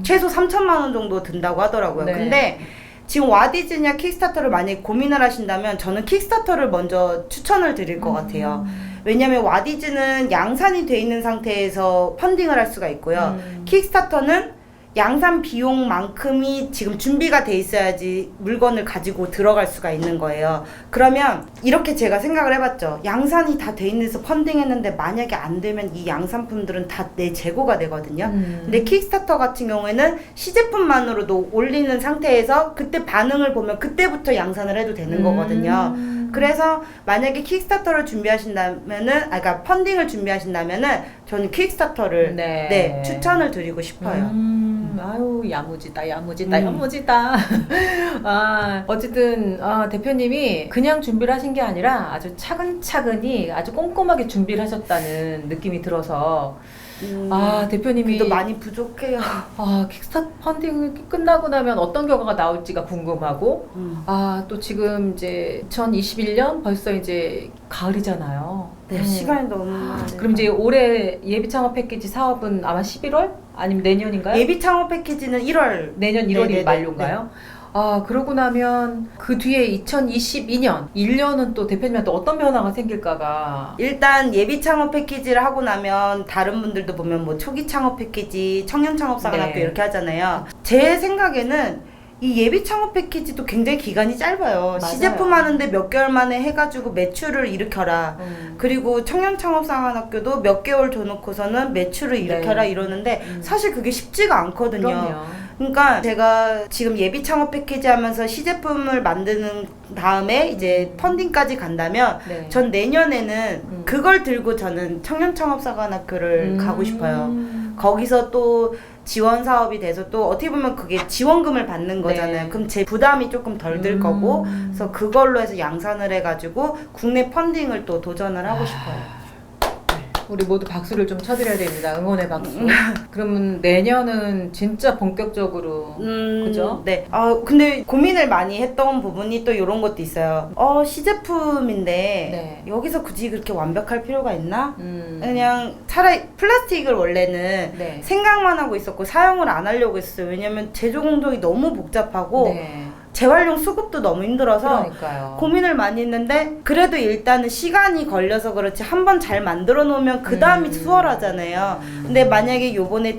최소 3천만 원 정도 든다고 하더라고요. 네. 근데 지금 와디즈냐 킥스타터를 만약에 고민을 하신다면 저는 킥스타터를 먼저 추천을 드릴 것 같아요. 왜냐면 와디즈는 양산이 돼 있는 상태에서 펀딩을 할 수가 있고요. 킥스타터는 양산 비용만큼이 지금 준비가 돼 있어야지 물건을 가지고 들어갈 수가 있는 거예요. 그러면 이렇게 제가 생각을 해봤죠. 양산이 다 돼 있는 데서 펀딩했는데 만약에 안 되면 이 양산품들은 다 내 재고가 되거든요. 근데 킥스타터 같은 경우에는 시제품만으로도 올리는 상태에서 그때 반응을 보면 그때부터 양산을 해도 되는 거거든요. 그래서 만약에 킥스타터를 준비하신다면은, 그러니까 펀딩을 준비하신다면은 저는 킥스타터를 네, 추천을 드리고 싶어요. 아유 야무지다. 어쨌든 대표님이 그냥 준비를 하신 게 아니라 아주 차근차근히 아주 꼼꼼하게 준비를 하셨다는 느낌이 들어서 대표님이 그래도 많이 부족해요. 킥스타터 펀딩이 끝나고 나면 어떤 결과가 나올지가 궁금하고 또 지금 이제 2021년 벌써 이제 가을이잖아요. 네, 시간이 너무 많아요. 그럼 이제 올해 예비 창업 패키지 사업은 아마 11월? 아니면 내년인가요? 예비 창업 패키지는 1월. 내년 1월이 네네네. 만료인가요? 그러고 나면 그 뒤에 2022년 1년은 또 대표님한테 어떤 변화가 생길까가 일단 예비 창업 패키지를 하고 나면 다른 분들도 보면 뭐 초기 창업 패키지, 청년 창업 사관학교 네. 이렇게 하잖아요. 제 생각에는 이 예비 창업 패키지도 굉장히 기간이 짧아요. 맞아요. 시제품 하는데 몇 개월 만에 해가지고 매출을 일으켜라. 그리고 청년 창업 사관학교도 몇 개월 줘놓고서는 매출을 일으켜라 이러는데 사실 그게 쉽지가 않거든요. 그럼요. 그러니까 제가 지금 예비 창업 패키지 하면서 시제품을 만드는 다음에 이제 펀딩까지 간다면 네. 전 내년에는 그걸 들고 저는 청년 창업 사관학교를 가고 싶어요. 거기서 또 지원 사업이 돼서 또 어떻게 보면 그게 지원금을 받는 거잖아요. 네. 그럼 제 부담이 조금 덜 들 거고, 그래서 그걸로 해서 양산을 해가지고 국내 펀딩을 또 도전을 하고 싶어요. 우리 모두 박수를 좀 쳐드려야 됩니다. 응원의 박수. 그러면 내년은 진짜 본격적으로 그죠? 네. 근데 고민을 많이 했던 부분이 또 이런 것도 있어요. 시제품인데 네. 여기서 굳이 그렇게 완벽할 필요가 있나? 그냥 차라리 플라스틱을 원래는 네. 생각만 하고 있었고 사용을 안 하려고 했어요. 왜냐면 제조 공정이 너무 복잡하고 네. 재활용 수급도 너무 힘들어서 그러니까요. 고민을 많이 했는데 그래도 일단은 시간이 걸려서 그렇지 한번 잘 만들어 놓으면 그 다음이 수월하잖아요. 근데 만약에 요번에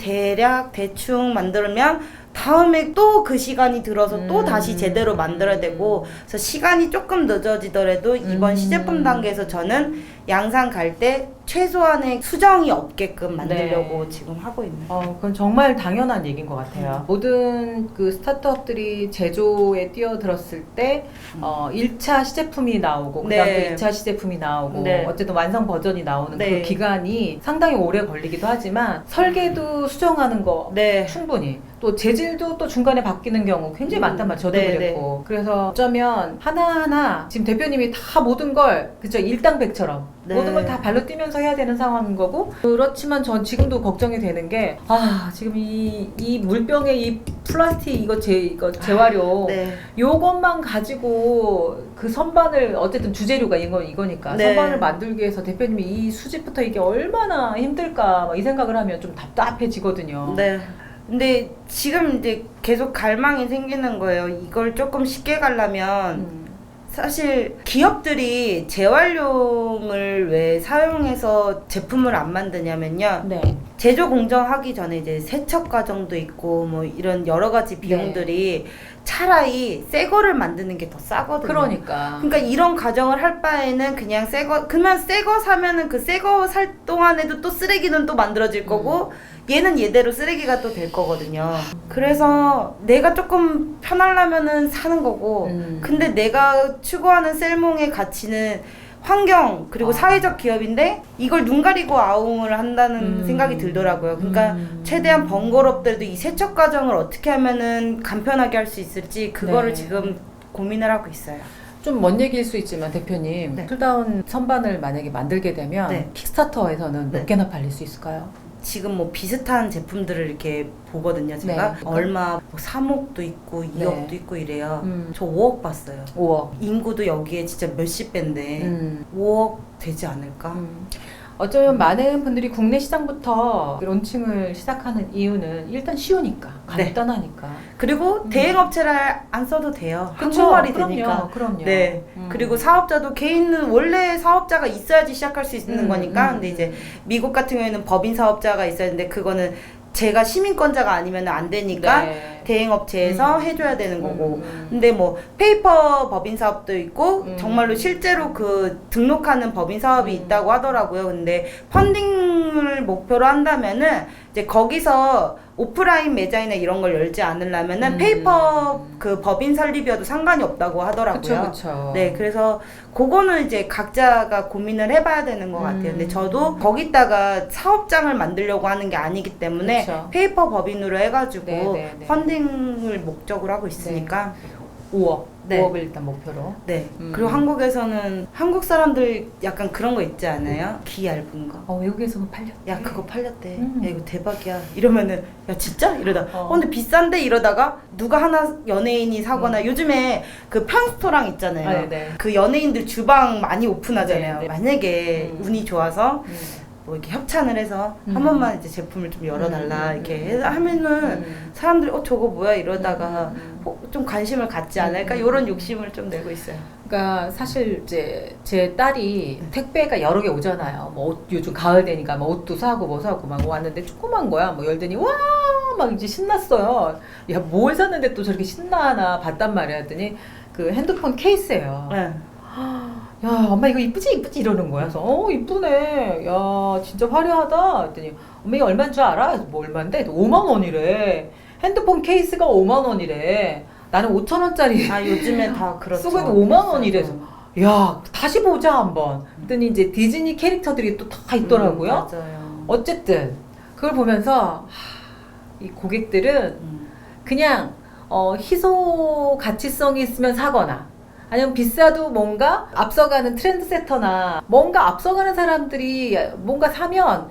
대충 만들면 다음에 또 그 시간이 들어서 또 다시 제대로 만들어야 되고, 그래서 시간이 조금 늦어지더라도 이번 시제품 단계에서 저는 양산 갈 때 최소한의 수정이 없게끔 만들려고 지금 하고 있는. 그건 정말 당연한 얘기인 것 같아요. 모든 그 스타트업들이 제조에 뛰어들었을 때 1차 시제품이 나오고 그다음 네. 또 2차 시제품이 나오고 네. 어쨌든 완성 버전이 나오는 네. 그 기간이 상당히 오래 걸리기도 하지만 설계도 수정하는 거 네. 충분히 또 재질도 또 중간에 바뀌는 경우 굉장히 많단 말이에요. 저도 네, 그랬고 그래서 어쩌면 하나하나 지금 대표님이 다 모든 걸 그쵸 일당백처럼 네. 모든 걸 다 발로 뛰면서 해야 되는 상황인 거고 그렇지만 전 지금도 걱정이 되는 게 지금 이 물병에 이 플라스틱 이거 재활용 네. 요것만 가지고 그 선반을 어쨌든 주재료가 이거니까 네. 선반을 만들기 위해서 대표님이 이 수집부터 이게 얼마나 힘들까 막 이 생각을 하면 좀 답답해지거든요. 네. 근데 지금 이제 계속 갈망이 생기는 거예요. 이걸 조금 쉽게 가려면 사실 기업들이 재활용을 왜 사용해서 제품을 안 만드냐면요. 네. 제조 공정하기 전에 이제 세척 과정도 있고 뭐 이런 여러 가지 비용들이 차라리 새 거를 만드는 게 더 싸거든요. 그러니까 이런 과정을 할 바에는 그냥 새 거 사면은 그 새 거 살 동안에도 또 쓰레기는 또 만들어질 거고 얘는 얘대로 쓰레기가 또 될 거거든요. 그래서 내가 조금 편하려면은 사는 거고 근데 내가 추구하는 셀몽의 가치는 환경 그리고 아. 사회적 기업인데 이걸 눈 가리고 아웅을 한다는 생각이 들더라고요. 그러니까 최대한 번거롭더라도 이 세척 과정을 어떻게 하면은 간편하게 할 수 있을지 그거를 네. 지금 고민을 하고 있어요. 좀 먼 얘기일 수 있지만 대표님, 네. 쿨다운 선반을 만약에 만들게 되면 네. 킥스타터에서는 네. 몇 개나 팔릴 수 있을까요? 지금 뭐 비슷한 제품들을 이렇게 보거든요. 제가 네. 얼마 뭐 3억도 있고 2억도 네. 있고 이래요. 음. 저 5억 봤어요. 5억. 인구도 여기에 진짜 몇십 배인데 5억 되지 않을까? 어쩌면 많은 분들이 국내 시장부터 론칭을 시작하는 이유는 일단 쉬우니까, 네. 간단하니까. 그리고 대행업체를 안 써도 돼요. 그쵸? 한국말이 그럼요, 되니까. 그럼요. 네. 그리고 사업자도 개인은 원래 사업자가 있어야지 시작할 수 있는 거니까. 근데 이제 미국 같은 경우에는 법인 사업자가 있어야 되는데 그거는 제가 시민권자가 아니면 안 되니까 네. 대행업체에서 해줘야 되는 거고. 근데 뭐 페이퍼 법인 사업도 있고 정말로 실제로 그 등록하는 법인 사업이 있다고 하더라고요. 근데 펀딩을 목표로 한다면은 이제 거기서 오프라인 매장이나 이런 걸 열지 않으려면은 페이퍼 그 법인 설립이어도 상관이 없다고 하더라고요. 그쵸, 그쵸. 네, 그래서 그거는 이제 각자가 고민을 해봐야 되는 것 같아요. 근데 저도 거기다가 사업장을 만들려고 하는 게 아니기 때문에 그쵸. 페이퍼 법인으로 해가지고 네, 네, 네. 펀딩을 목적으로 하고 있으니까 5억. 네. 5억을 일단 목표로. 네. 그리고 한국에서는 한국 사람들 약간 그런 거 있지 않아요? 귀 얇은 거. 외국에서는 팔려. 야 그거 팔렸대. 음. 야 이거 대박이야. 이러면은 야 진짜? 이러다 어. 근데 비싼데 이러다가 누가 하나 연예인이 사거나 요즘에 그 편스토랑 있잖아요. 아, 네네. 그 연예인들 주방 많이 오픈하잖아요. 네, 네. 만약에 운이 좋아서 뭐 이렇게 협찬을 해서 한 번만 이제 제품을 좀 열어달라 이렇게 하면은 사람들이 저거 뭐야 이러다가 좀 관심을 갖지 않을까 이런 욕심을 좀 내고 있어요. 그러니까 사실 이제 제 딸이 택배가 여러 개 오잖아요. 뭐 옷, 요즘 가을 되니까 뭐 옷도 사고 뭐 사고 막 왔는데 조그만 거야. 뭐 열더니 와 막 이제 신났어요. 야 뭘 샀는데 또 저렇게 신나나 봤단 말이야. 했더니 그 핸드폰 케이스예요. 네. 야 엄마 이거 이쁘지 이쁘지 이러는 거야. 그래서 이쁘네. 야 진짜 화려하다. 했더니 엄마 이거 얼마인 줄 알아? 그래서 뭐 얼마인데? 5만 원이래. 핸드폰 케이스가 5만 원이래. 나는 5천 원짜리 아 요즘에 다 그렇죠. 쓰고 있는 5만 원이래서 야 다시 보자 한번. 그랬더니 이제 디즈니 캐릭터들이 또 다 있더라고요. 맞아요. 어쨌든 그걸 보면서 이 고객들은 그냥 희소 가치성이 있으면 사거나 아니면 비싸도 뭔가 앞서가는 트렌드세터나 뭔가 앞서가는 사람들이 뭔가 사면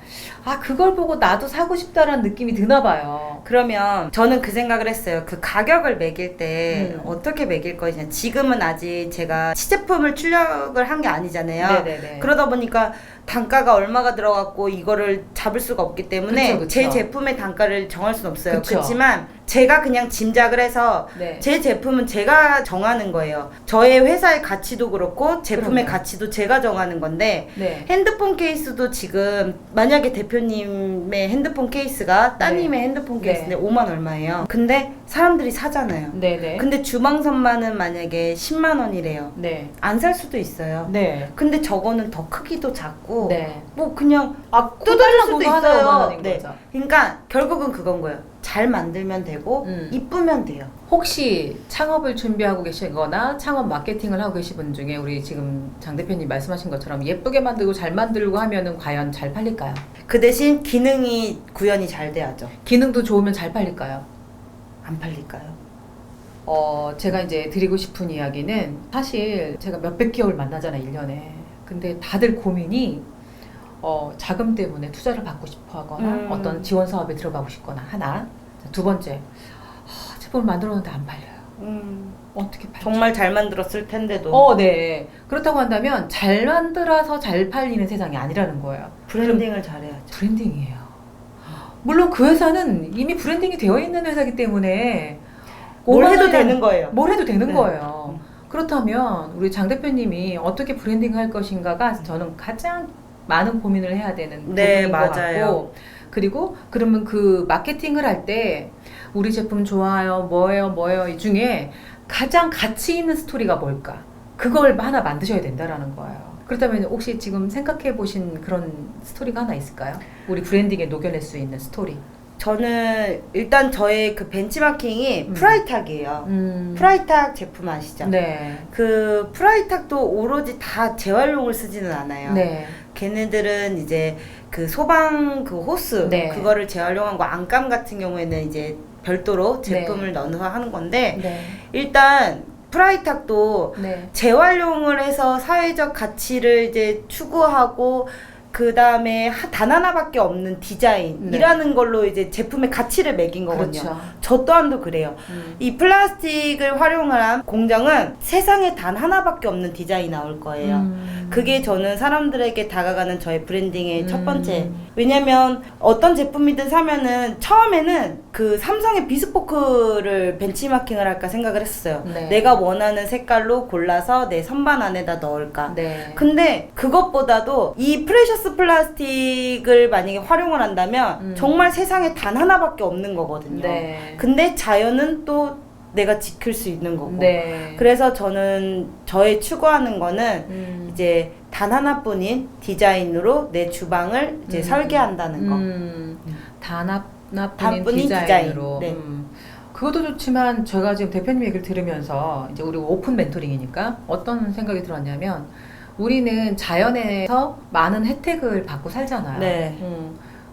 그걸 보고 나도 사고 싶다라는 느낌이 드나 봐요. 그러면 저는 그 생각을 했어요. 그 가격을 매길 때 어떻게 매길 것이냐. 지금은 아직 제가 시제품을 출력을 한 게 아니잖아요. 네네네. 그러다 보니까 단가가 얼마가 들어갔고 이거를 잡을 수가 없기 때문에 그쵸, 그쵸. 제 제품의 단가를 정할 수는 없어요. 그쵸. 그렇지만 제가 그냥 짐작을 해서 네. 제 제품은 제가 정하는 거예요. 저의 회사의 가치도 그렇고 제품의 그럼요. 가치도 제가 정하는 건데 네. 핸드폰 케이스도 지금 만약에 대표님의 핸드폰 케이스가 따님의 핸드폰 케이스인데 5만 얼마예요. 근데 사람들이 사잖아요. 네네. 근데 주방선반은 만약에 10만 원이래요. 네. 안 살 수도 있어요. 네. 근데 저거는 더 크기도 작고 네. 뭐 그냥 뜯을 뜯을 수도 있어요. 네. 네. 그러니까 결국은 그건 거예요. 잘 만들면 되고 이쁘면 돼요. 혹시 창업을 준비하고 계시거나 창업 마케팅을 하고 계신 분 중에 우리 지금 장 대표님 말씀하신 것처럼 예쁘게 만들고 잘 만들고 하면은 과연 잘 팔릴까요? 그 대신 기능이 구현이 잘 돼야죠. 기능도 좋으면 잘 팔릴까요? 안 팔릴까요? 제가 이제 드리고 싶은 이야기는 사실 제가 몇백 개월 만나잖아요, 1년에. 근데 다들 고민이 자금 때문에 투자를 받고 싶어 하거나 어떤 지원 사업에 들어가고 싶거나 하나. 두 번째, 제품을 만들었는데 안 팔려요. 어떻게 팔죠? 정말 잘 만들었을 텐데도 네. 그렇다고 한다면 잘 만들어서 잘 팔리는 세상이 아니라는 거예요. 브랜딩을 잘해야죠. 브랜딩이에요. 물론 그 회사는 이미 브랜딩이 되어 있는 회사이기 때문에 뭘 5만 해도 원이나- 되는 거예요. 뭘 해도 되는 네. 거예요. 그렇다면 우리 장 대표님이 어떻게 브랜딩을 할 것인가가 저는 가장 많은 고민을 해야 되는 네, 부분인 것 맞아요. 같고, 그리고 그러면 그 마케팅을 할 때 우리 제품 좋아요, 뭐예요 이 중에 가장 가치 있는 스토리가 뭘까? 그걸 하나 만드셔야 된다라는 거예요. 그렇다면 혹시 지금 생각해 보신 그런 스토리가 하나 있을까요? 우리 브랜딩에 녹여낼 수 있는 스토리. 저는 일단 저의 그 벤치마킹이 프라이탁이에요. 프라이탁 제품 아시죠? 네. 그 프라이탁도 오로지 다 재활용을 쓰지는 않아요. 네. 걔네들은 이제 그 소방 그 호스 네. 그거를 재활용한 거 안감 같은 경우에는 이제 별도로 제품을 넣어서 하는 건데 네. 일단 프라이탁도 네. 재활용을 해서 사회적 가치를 이제 추구하고 그 다음에 단 하나밖에 없는 디자인이라는 걸로 이제 제품의 가치를 매긴 거거든요. 그렇죠. 저 또한도 그래요. 이 플라스틱을 활용한 공정은 세상에 단 하나밖에 없는 디자인이 나올 거예요. 그게 저는 사람들에게 다가가는 저의 브랜딩의 첫 번째. 왜냐면 어떤 제품이든 사면은 처음에는 그 삼성의 비스포크를 벤치마킹을 할까 생각을 했었어요. 네. 내가 원하는 색깔로 골라서 내 선반 안에다 넣을까. 네. 근데 그것보다도 이 프레셔스 플라스틱을 만약에 활용을 한다면 정말 세상에 단 하나밖에 없는 거거든요. 네. 근데 자연은 또 내가 지킬 수 있는 거고. 네. 그래서 저는 저의 추구하는 거는 이제 단 하나뿐인 디자인으로 내 주방을 이제 설계한다는 거. 단합뿐인 단뿐인 디자인으로. 디자인. 네. 그것도 좋지만 제가 지금 대표님 얘기를 들으면서 이제 우리 오픈 멘토링이니까 어떤 생각이 들었냐면 우리는 자연에서 많은 혜택을 받고 살잖아요. 네.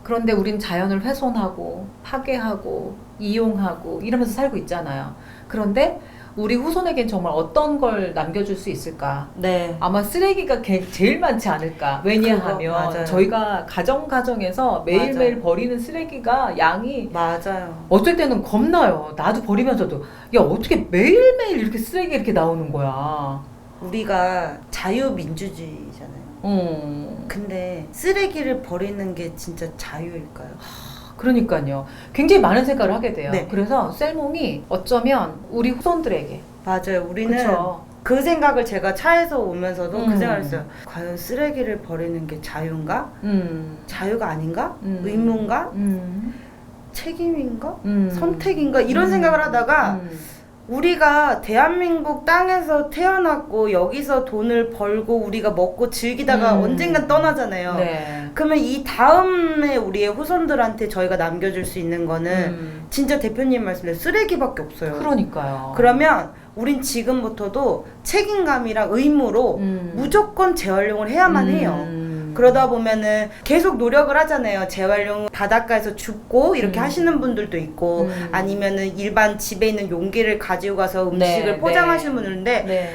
그런데 우린 자연을 훼손하고 파괴하고 이용하고 이러면서 살고 있잖아요. 그런데 우리 후손에겐 정말 어떤 걸 남겨줄 수 있을까? 네. 아마 쓰레기가 제일 많지 않을까? 왜냐하면 그거, 맞아요. 저희가 가정에서 매일매일 맞아요. 버리는 쓰레기가 양이 맞아요. 어쩔 때는 겁나요. 나도 버리면서도 야 어떻게 매일매일 이렇게 쓰레기가 이렇게 나오는 거야. 우리가 자유민주주의잖아요. 근데 쓰레기를 버리는 게 진짜 자유일까요? 그러니까요. 굉장히 많은 생각을 하게 돼요. 네. 그래서 셀mom이 어쩌면 우리 후손들에게 맞아요. 우리는 그쵸. 그 생각을 제가 차에서 오면서도 그 음. 생각을 했어요. 과연 쓰레기를 버리는 게 자유인가? 자유가 아닌가? 음. 의무인가? 음. 책임인가? 음. 선택인가? 이런 생각을 하다가 우리가 대한민국 땅에서 태어났고 여기서 돈을 벌고 우리가 먹고 즐기다가 언젠간 떠나잖아요. 네. 그러면 이 다음에 우리의 후손들한테 저희가 남겨줄 수 있는 거는 진짜 대표님 말씀대로 쓰레기밖에 없어요. 그러니까요. 그러면 우린 지금부터도 책임감이랑 의무로 무조건 재활용을 해야만 해요. 그러다 보면은 계속 노력을 하잖아요. 재활용 바닷가에서 줍고 이렇게 하시는 분들도 있고 아니면은 일반 집에 있는 용기를 가지고 가서 음식을 네, 포장하시는 네. 분들인데 네.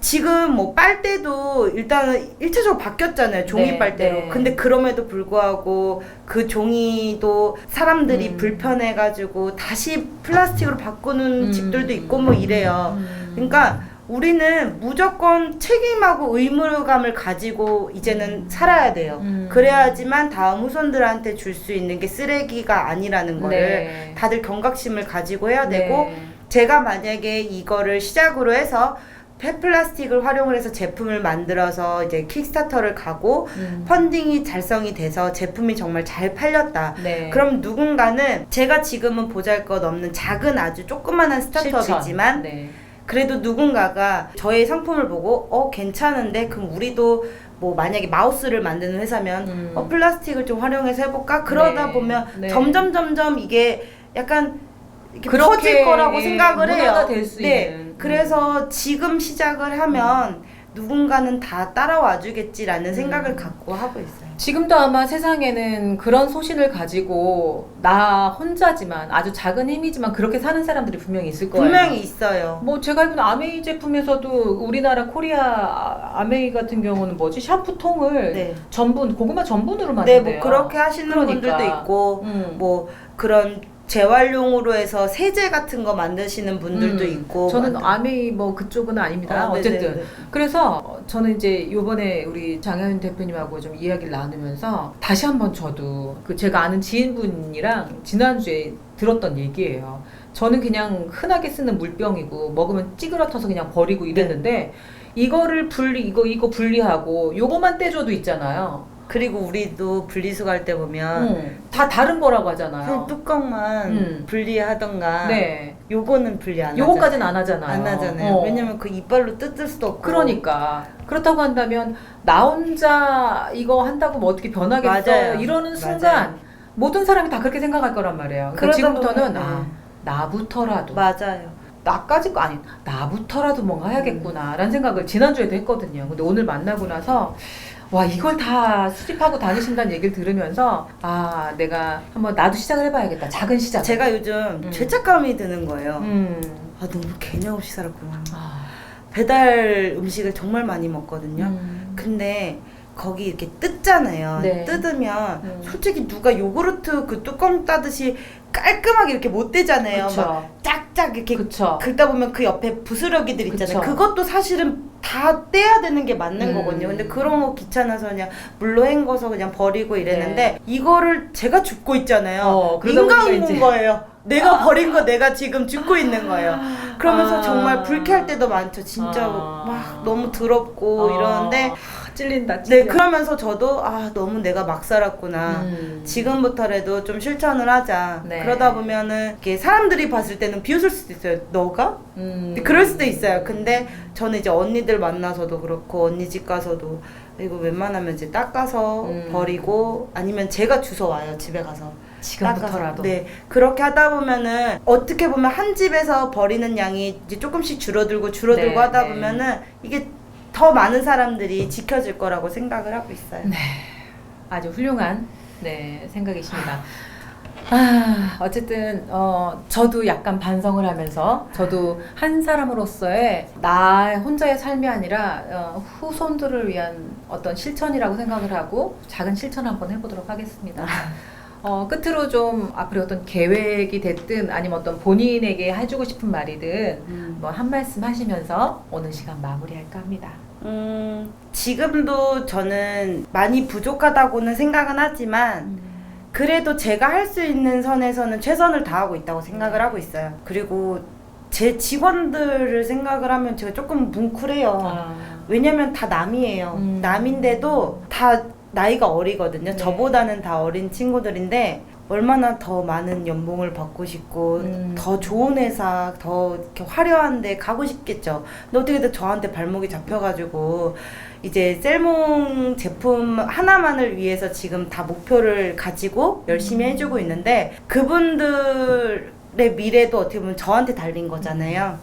지금 뭐 빨대도 일단은 일차적으로 바뀌었잖아요. 종이 네, 빨대로. 네. 근데 그럼에도 불구하고 그 종이도 사람들이 불편해가지고 다시 플라스틱으로 바꾸는 집들도 있고 뭐 이래요. 그러니까 우리는 무조건 책임하고 의무감을 가지고 이제는 살아야 돼요. 그래야지만 다음 후손들한테 줄 수 있는 게 쓰레기가 아니라는 거를 네. 다들 경각심을 가지고 해야 되고 네. 제가 만약에 이거를 시작으로 해서 폐플라스틱을 활용을 해서 제품을 만들어서 이제 킥스타터를 가고 펀딩이 달성이 돼서 제품이 정말 잘 팔렸다. 네. 그럼 누군가는 제가 지금은 보잘것없는 작은 아주 조그만한 스타트업이지만 네. 그래도 누군가가 저의 상품을 보고 괜찮은데 그럼 우리도 뭐 만약에 마우스를 만드는 회사면 플라스틱을 좀 활용해서 해볼까? 그러다 네. 보면 네. 점점 이게 약간 이렇게 그렇게 퍼질 거라고 생각을 문화가 해요. 될 수 네. 있는. 그래서 지금 시작을 하면 누군가는 다 따라와 주겠지라는 생각을 갖고 하고 있어요. 지금도 아마 세상에는 그런 소신을 가지고 나 혼자지만 아주 작은 힘이지만 그렇게 사는 사람들이 분명히 있을 거예요. 분명히 있어요. 뭐 제가 알기로는 아메이 제품에서도 우리나라 코리아 아메이 같은 경우는 뭐지 샴푸통을 네. 전분 고구마 전분으로 네, 만든대요. 뭐 그렇게 하시는 그러니까. 분들도 있고 뭐 그런 재활용으로 해서 세제 같은 거 만드시는 분들도 있고 저는 막- 아메이 뭐 그쪽은 아닙니다. 어쨌든 네네네. 그래서 저는 이제 요번에 우리 장혜윤 대표님하고 좀 이야기를 나누면서 다시 한번 저도 그 제가 아는 지인분이랑 지난주에 들었던 얘기예요. 저는 그냥 흔하게 쓰는 물병이고 먹으면 찌그러터서 그냥 버리고 이랬는데 이거를 이거 분리하고 요거만 떼줘도 있잖아요. 그리고 우리도 분리수거 할 때 보면 다 다른 거라고 하잖아요. 그냥 뚜껑만 분리하던가 네. 요거는 분리 안 하잖아요. 요거까지는 안 하잖아요. 안 하잖아요. 왜냐면 그 이빨로 뜯을 수도 없고. 그러니까 그렇다고 한다면 나 혼자 이거 한다고 뭐 어떻게 변하겠어 맞아요. 이러는 순간 맞아요. 모든 사람이 다 그렇게 생각할 거란 말이에요. 그러니까 그러다 지금부터는 보면, 나부터라도 맞아요. 나까지 거 아니 나부터라도 뭔가 해야겠구나라는 생각을 지난주에도 했거든요. 근데 오늘 만나고 나서 와 이걸 다 수집하고 다니신다는 얘기를 들으면서 아 내가 한번 나도 시작을 해봐야겠다. 작은 시작. 제가 요즘 죄책감이 드는 거예요. 아 너무 개념 없이 살았구나. 아, 배달 음식을 정말 많이 먹거든요. 음. 근데 거기 이렇게 뜯잖아요. 네. 뜯으면 솔직히 누가 요구르트 그 뚜껑 따듯이 깔끔하게 이렇게 못 떼잖아요. 그쵸. 막 짝짝 이렇게 그쵸. 긁다 보면 그 옆에 부스러기들 있잖아요. 그쵸. 그것도 사실은 다 떼야 되는 게 맞는 거거든요. 근데 음. 그런 거 귀찮아서 그냥 물로 헹궈서 그냥 버리고 이랬는데 네. 이거를 제가 줍고 있잖아요. 그러다 인간 보니까 온 이제- 거예요. 내가 버린 거 내가 지금 줍고 있는 거예요. 그러면서 아. 정말 불쾌할 때도 많죠. 진짜 아. 막 너무 더럽고 이러는데 찔린다. 네, 찔려. 그러면서 저도 너무 내가 막 살았구나. 지금부터라도 좀 실천을 하자. 네. 그러다 보면은 이렇게 사람들이 봤을 때는 비웃을 수도 있어요. 너가? 그럴 수도 있어요. 근데 저는 이제 언니들 만나서도 그렇고 언니 집 가서도 이거 웬만하면 이제 닦아서 버리고 아니면 제가 주워 와요. 집에 가서. 지금부터라도. 네, 그렇게 하다 보면은 어떻게 보면 한 집에서 버리는 양이 이제 조금씩 줄어들고 네, 하다 네. 보면은 이게 더 많은 사람들이 지켜질 거라고 생각을 하고 있어요. 네, 아주 훌륭한 생각이십니다. 아, 어쨌든 저도 약간 반성을 하면서 저도 한 사람으로서의 나 혼자의 삶이 아니라 후손들을 위한 어떤 실천이라고 생각을 하고 작은 실천 한번 해보도록 하겠습니다. 끝으로 좀 앞으로 어떤 계획이 됐든 아니면 어떤 본인에게 해주고 싶은 말이든 뭐 한 말씀 하시면서 오늘 시간 마무리할까 합니다. 지금도 저는 많이 부족하다고는 생각은 하지만 그래도 제가 할 수 있는 선에서는 최선을 다하고 있다고 생각을 하고 있어요. 그리고 제 직원들을 생각을 하면 제가 조금 뭉클해요. 왜냐면 다 남이에요. 남인데도 다 나이가 어리거든요. 네. 저보다는 다 어린 친구들인데 얼마나 더 많은 연봉을 받고 싶고 더 좋은 회사 더 이렇게 화려한 데 가고 싶겠죠. 근데 어떻게든 저한테 발목이 잡혀가지고 이제 셀몽 제품 하나만을 위해서 지금 다 목표를 가지고 열심히 해주고 있는데 그분들의 미래도 어떻게 보면 저한테 달린 거잖아요.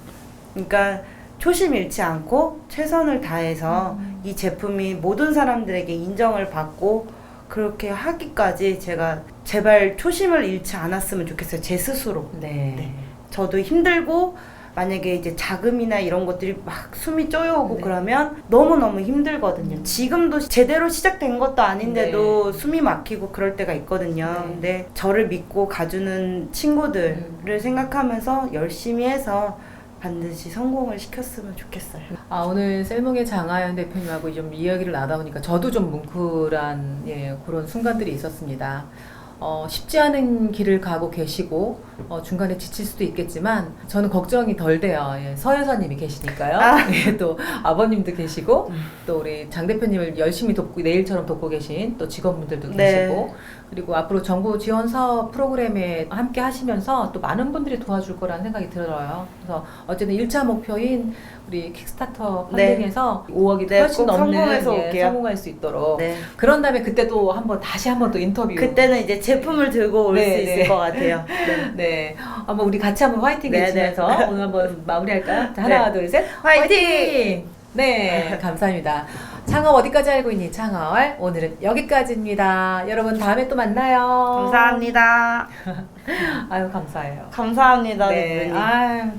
그러니까 초심 잃지 않고 최선을 다해서 이 제품이 모든 사람들에게 인정을 받고 그렇게 하기까지 제가 제발 초심을 잃지 않았으면 좋겠어요. 제 스스로. 네. 저도 힘들고 만약에 이제 자금이나 이런 것들이 막 숨이 쪼여오고 네. 그러면 너무너무 힘들거든요. 지금도 제대로 시작된 것도 아닌데도 숨이 막히고 그럴 때가 있거든요. 네. 근데 저를 믿고 가주는 친구들을 생각하면서 열심히 해서 반드시 성공을 시켰으면 좋겠어요. 오늘 셀몽의 장하연 대표님하고 좀 이야기를 나누다 보니까 저도 좀 뭉클한 그런 순간들이 있었습니다. 쉽지 않은 길을 가고 계시고 중간에 지칠 수도 있겠지만 저는 걱정이 덜 돼요. 서 여사님이 계시니까요. 또 아버님도 계시고 또 우리 장 대표님을 열심히 돕고 내일처럼 돕고 계신 또 직원분들도 네. 계시고 그리고 앞으로 정부 지원 사업 프로그램에 함께 하시면서 또 많은 분들이 도와줄 거라는 생각이 들어요. 그래서 어쨌든 1차 목표인 우리 킥스타터 펀딩에서 5억이 네, 훨씬 꼭 넘는 성공해서 올게요. 성공할 수 있도록 네. 그런 다음에 그때 또 다시 한번 또 인터뷰. 그때는 이제 제품을 들고 올 수 네, 있을 네. 것 같아요. 네. 네. 한번 우리 같이 한번 화이팅 네, 외치면서 네. 오늘 한번 마무리할까요? 자, 하나, 둘, 셋. 화이팅! 네, 감사합니다. 창업 어디까지 알고 있니? 창업. 오늘은 여기까지입니다. 여러분 다음에 또 만나요. 감사합니다. 아유, 감사해요. 감사합니다. 네. 대표님. 아유.